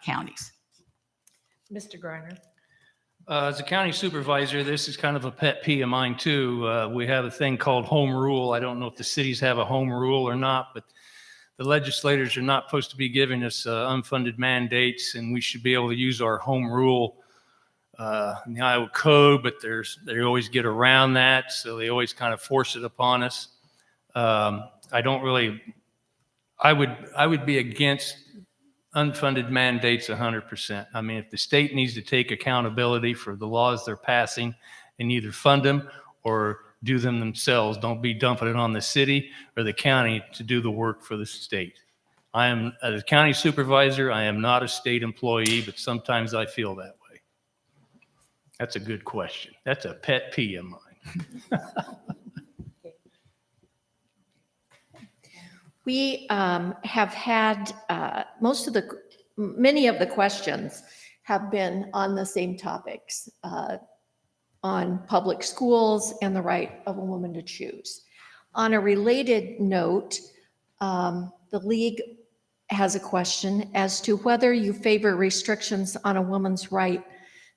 [SPEAKER 11] counties.
[SPEAKER 3] Mr. Griner.
[SPEAKER 9] As a county supervisor, this is kind of a pet peeve of mine too. We have a thing called home rule. I don't know if the cities have a home rule or not, but the legislators are not supposed to be giving us unfunded mandates, and we should be able to use our home rule in the Iowa code, but they always get around that, so they always kind of force it upon us. I would be against unfunded mandates 100%. I mean, if the state needs to take accountability for the laws they're passing and either fund them or do them themselves, don't be dumping it on the city or the county to do the work for the state. As a county supervisor, I am not a state employee, but sometimes I feel that way. That's a good question. That's a pet peeve of mine.
[SPEAKER 8] We have had many of the questions have been on the same topics, on public schools and the right of a woman to choose. On a related note, the League has a question as to whether you favor restrictions on a woman's right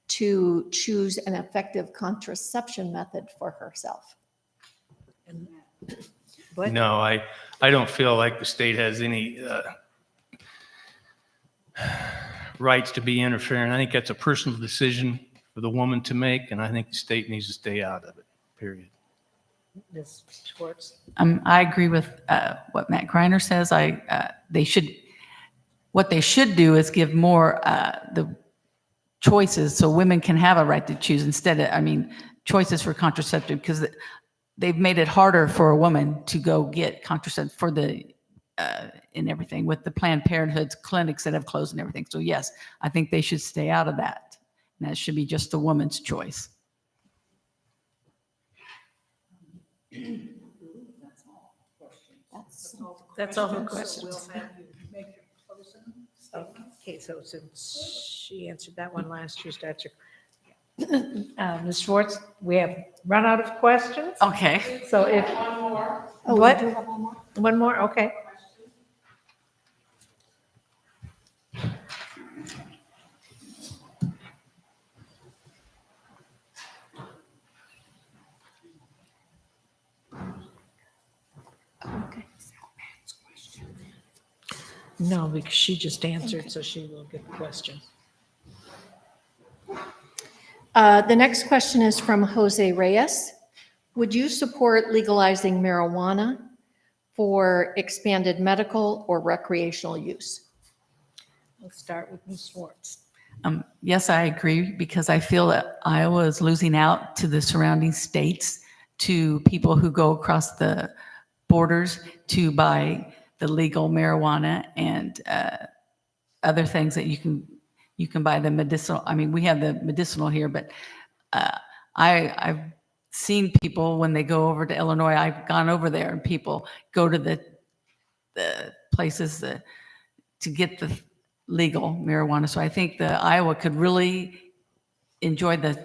[SPEAKER 8] to choose an effective contraception method for herself.
[SPEAKER 3] What?
[SPEAKER 9] No, I don't feel like the state has any rights to be interfering. I think that's a personal decision for the woman to make, and I think the state needs to stay out of it, period.
[SPEAKER 3] Ms. Schwartz.
[SPEAKER 11] I agree with what Matt Griner says. What they should do is give more the choices so women can have a right to choose instead of, choices for contraceptive, because they've made it harder for a woman to go get contraceptive for and everything with the Planned Parenthood clinics that have closed and everything. So yes, I think they should stay out of that. And that should be just the woman's choice.
[SPEAKER 3] That's all her questions. Okay, so since she answered that one last, you start your. Ms. Schwartz, we have run out of questions.
[SPEAKER 11] Okay.
[SPEAKER 3] So if.
[SPEAKER 8] Oh,
[SPEAKER 3] What?
[SPEAKER 8] we do have one more?
[SPEAKER 3] One more, okay.
[SPEAKER 8] Okay.
[SPEAKER 3] No, because she just answered, so she will get the question.
[SPEAKER 8] The next question is from Jose Reyes. Would you support legalizing marijuana for expanded medical or recreational use?
[SPEAKER 3] Let's start with Ms. Schwartz.
[SPEAKER 11] Yes, I agree, because I feel that Iowa is losing out to the surrounding states, to people who go across the borders to buy the legal marijuana and other things that you can buy the medicinal. We have the medicinal here, but I've seen people when they go over to Illinois. I've gone over there and people go to the places to get the legal marijuana. So I think that Iowa could really enjoy the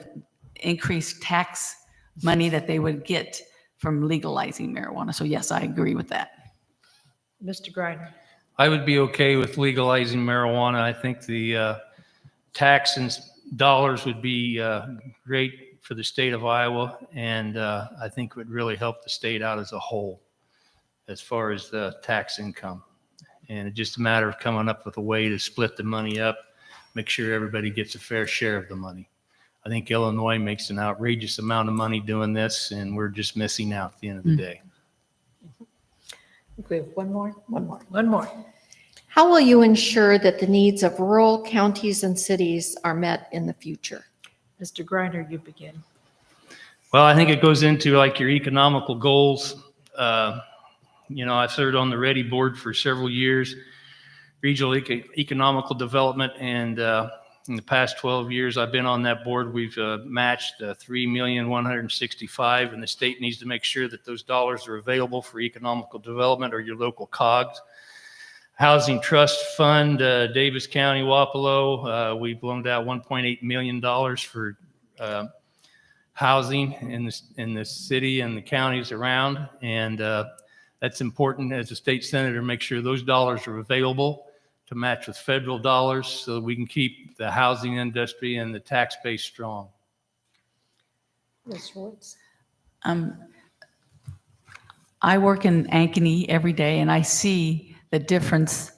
[SPEAKER 11] increased tax money that they would get from legalizing marijuana. So yes, I agree with that.
[SPEAKER 3] Mr. Griner.
[SPEAKER 9] I would be okay with legalizing marijuana. I think the tax and dollars would be great for the state of Iowa, and I think would really help the state out as a whole as far as the tax income. And it's just a matter of coming up with a way to split the money up, make sure everybody gets a fair share of the money. I think Illinois makes an outrageous amount of money doing this, and we're just missing out at the end of the day.
[SPEAKER 1] We have one more.
[SPEAKER 3] One more.
[SPEAKER 8] How will you ensure that the needs of rural counties and cities are met in the future?
[SPEAKER 3] Mr. Griner, you begin.
[SPEAKER 9] Well, I think it goes into like your economical goals. I've served on the READY board for several years, regional economical development, and in the past 12 years I've been on that board, we've matched $3,165,000, and the state needs to make sure that those dollars are available for economical development or your local COGS. Housing Trust Fund, Davis County, Wapello, we've loaned out $1.8 million for housing in the city and the counties around, and that's important as a state senator, make sure those dollars are available to match with federal dollars so that we can keep the housing industry and the tax base strong.
[SPEAKER 8] Ms. Schwartz?
[SPEAKER 11] I work in Ankeny every day, and I see the difference,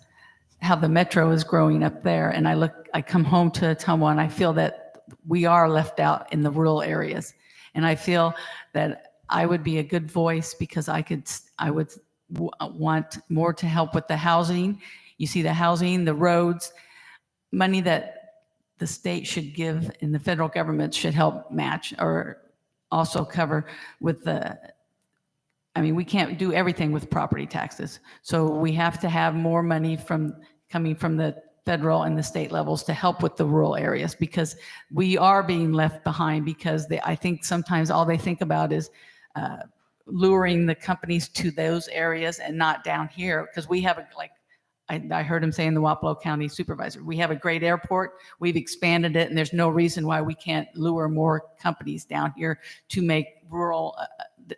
[SPEAKER 11] how the metro is growing up there. And I come home to Ottumwa, and I feel that we are left out in the rural areas. And I feel that I would be a good voice because I would want more to help with the housing. You see the housing, the roads, money that the state should give and the federal government should help match or also cover with we can't do everything with property taxes. So we have to have more money coming from the federal and the state levels to help with the rural areas, because we are being left behind, because I think sometimes all they think about is luring the companies to those areas and not down here, because we have I heard him saying, the Wapello County supervisor, we have a great airport, we've expanded it, and there's no reason why we can't lure more companies down here to make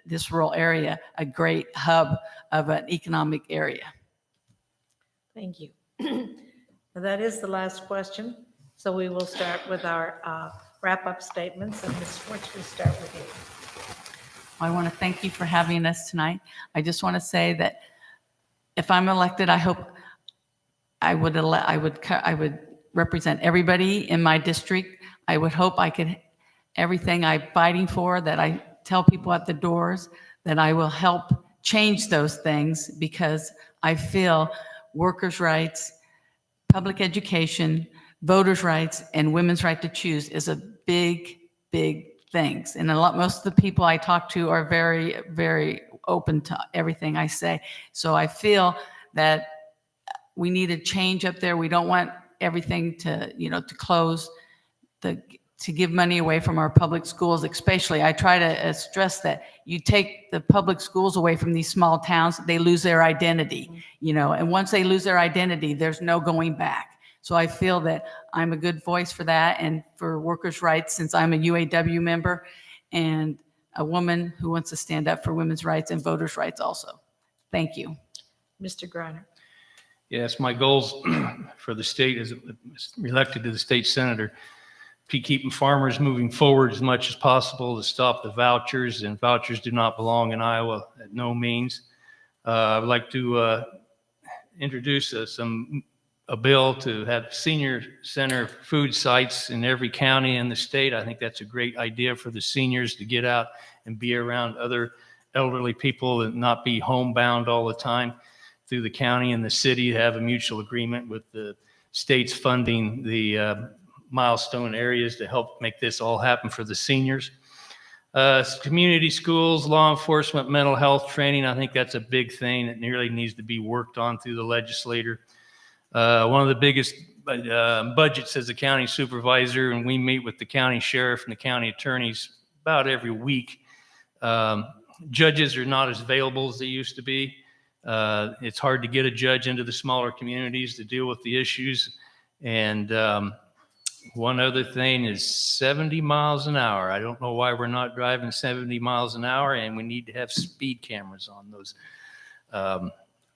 [SPEAKER 11] this rural area a great hub of an economic area.
[SPEAKER 3] Thank you. That is the last question. So we will start with our wrap-up statements, and Ms. Schwartz, we'll start with you.
[SPEAKER 11] I want to thank you for having us tonight. I just want to say that if I'm elected, I hope I would represent everybody in my district. I would hope I could, everything I'm fighting for, that I tell people at the doors, that I will help change those things, because I feel workers' rights, public education, voters' rights, and women's right to choose is a big, big things. And most of the people I talk to are very, very open to everything I say. So I feel that we need a change up there. We don't want everything to close, to give money away from our public schools, especially. I try to stress that you take the public schools away from these small towns, they lose their identity, and once they lose their identity, there's no going back. So I feel that I'm a good voice for that and for workers' rights, since I'm a UAW member and a woman who wants to stand up for women's rights and voters' rights also. Thank you.
[SPEAKER 3] Mr. Griner.
[SPEAKER 9] Yes, my goals for the state as elected to the state senator, keeping farmers moving forward as much as possible, to stop the vouchers, and vouchers do not belong in Iowa at no means. I would like to introduce a bill to have senior center food sites in every county in the state. I think that's a great idea for the seniors to get out and be around other elderly people and not be homebound all the time. Through the county and the city to have a mutual agreement with the states funding the milestone areas to help make this all happen for the seniors. Community schools, law enforcement, mental health training, I think that's a big thing that really needs to be worked on through the legislature. One of the biggest budgets as a county supervisor, and we meet with the county sheriff and the county attorneys about every week. Judges are not as available as they used to be. It's hard to get a judge into the smaller communities to deal with the issues. And one other thing is 70 miles an hour. I don't know why we're not driving 70 miles an hour, and we need to have speed cameras on those.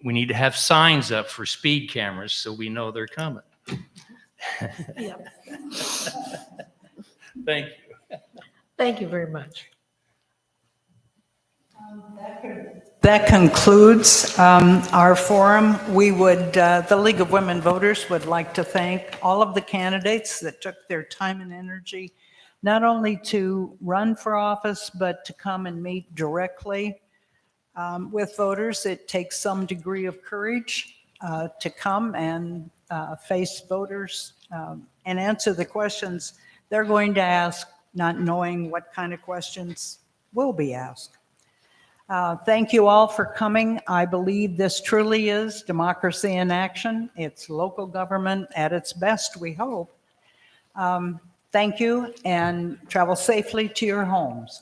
[SPEAKER 9] We need to have signs up for speed cameras so we know they're coming.
[SPEAKER 3] Yep.
[SPEAKER 9] Thank you.
[SPEAKER 3] Thank you very much.
[SPEAKER 2] That concludes our forum. We would, the League of Women Voters would like to thank all of the candidates that took their time and energy, not only to run for office, but to come and meet directly with voters. It takes some degree of courage to come and face voters and answer the questions they're going to ask, not knowing what kind of questions will be asked. Thank you all for coming. I believe this truly is democracy in action. It's local government at its best, we hope. Thank you, and travel safely to your homes.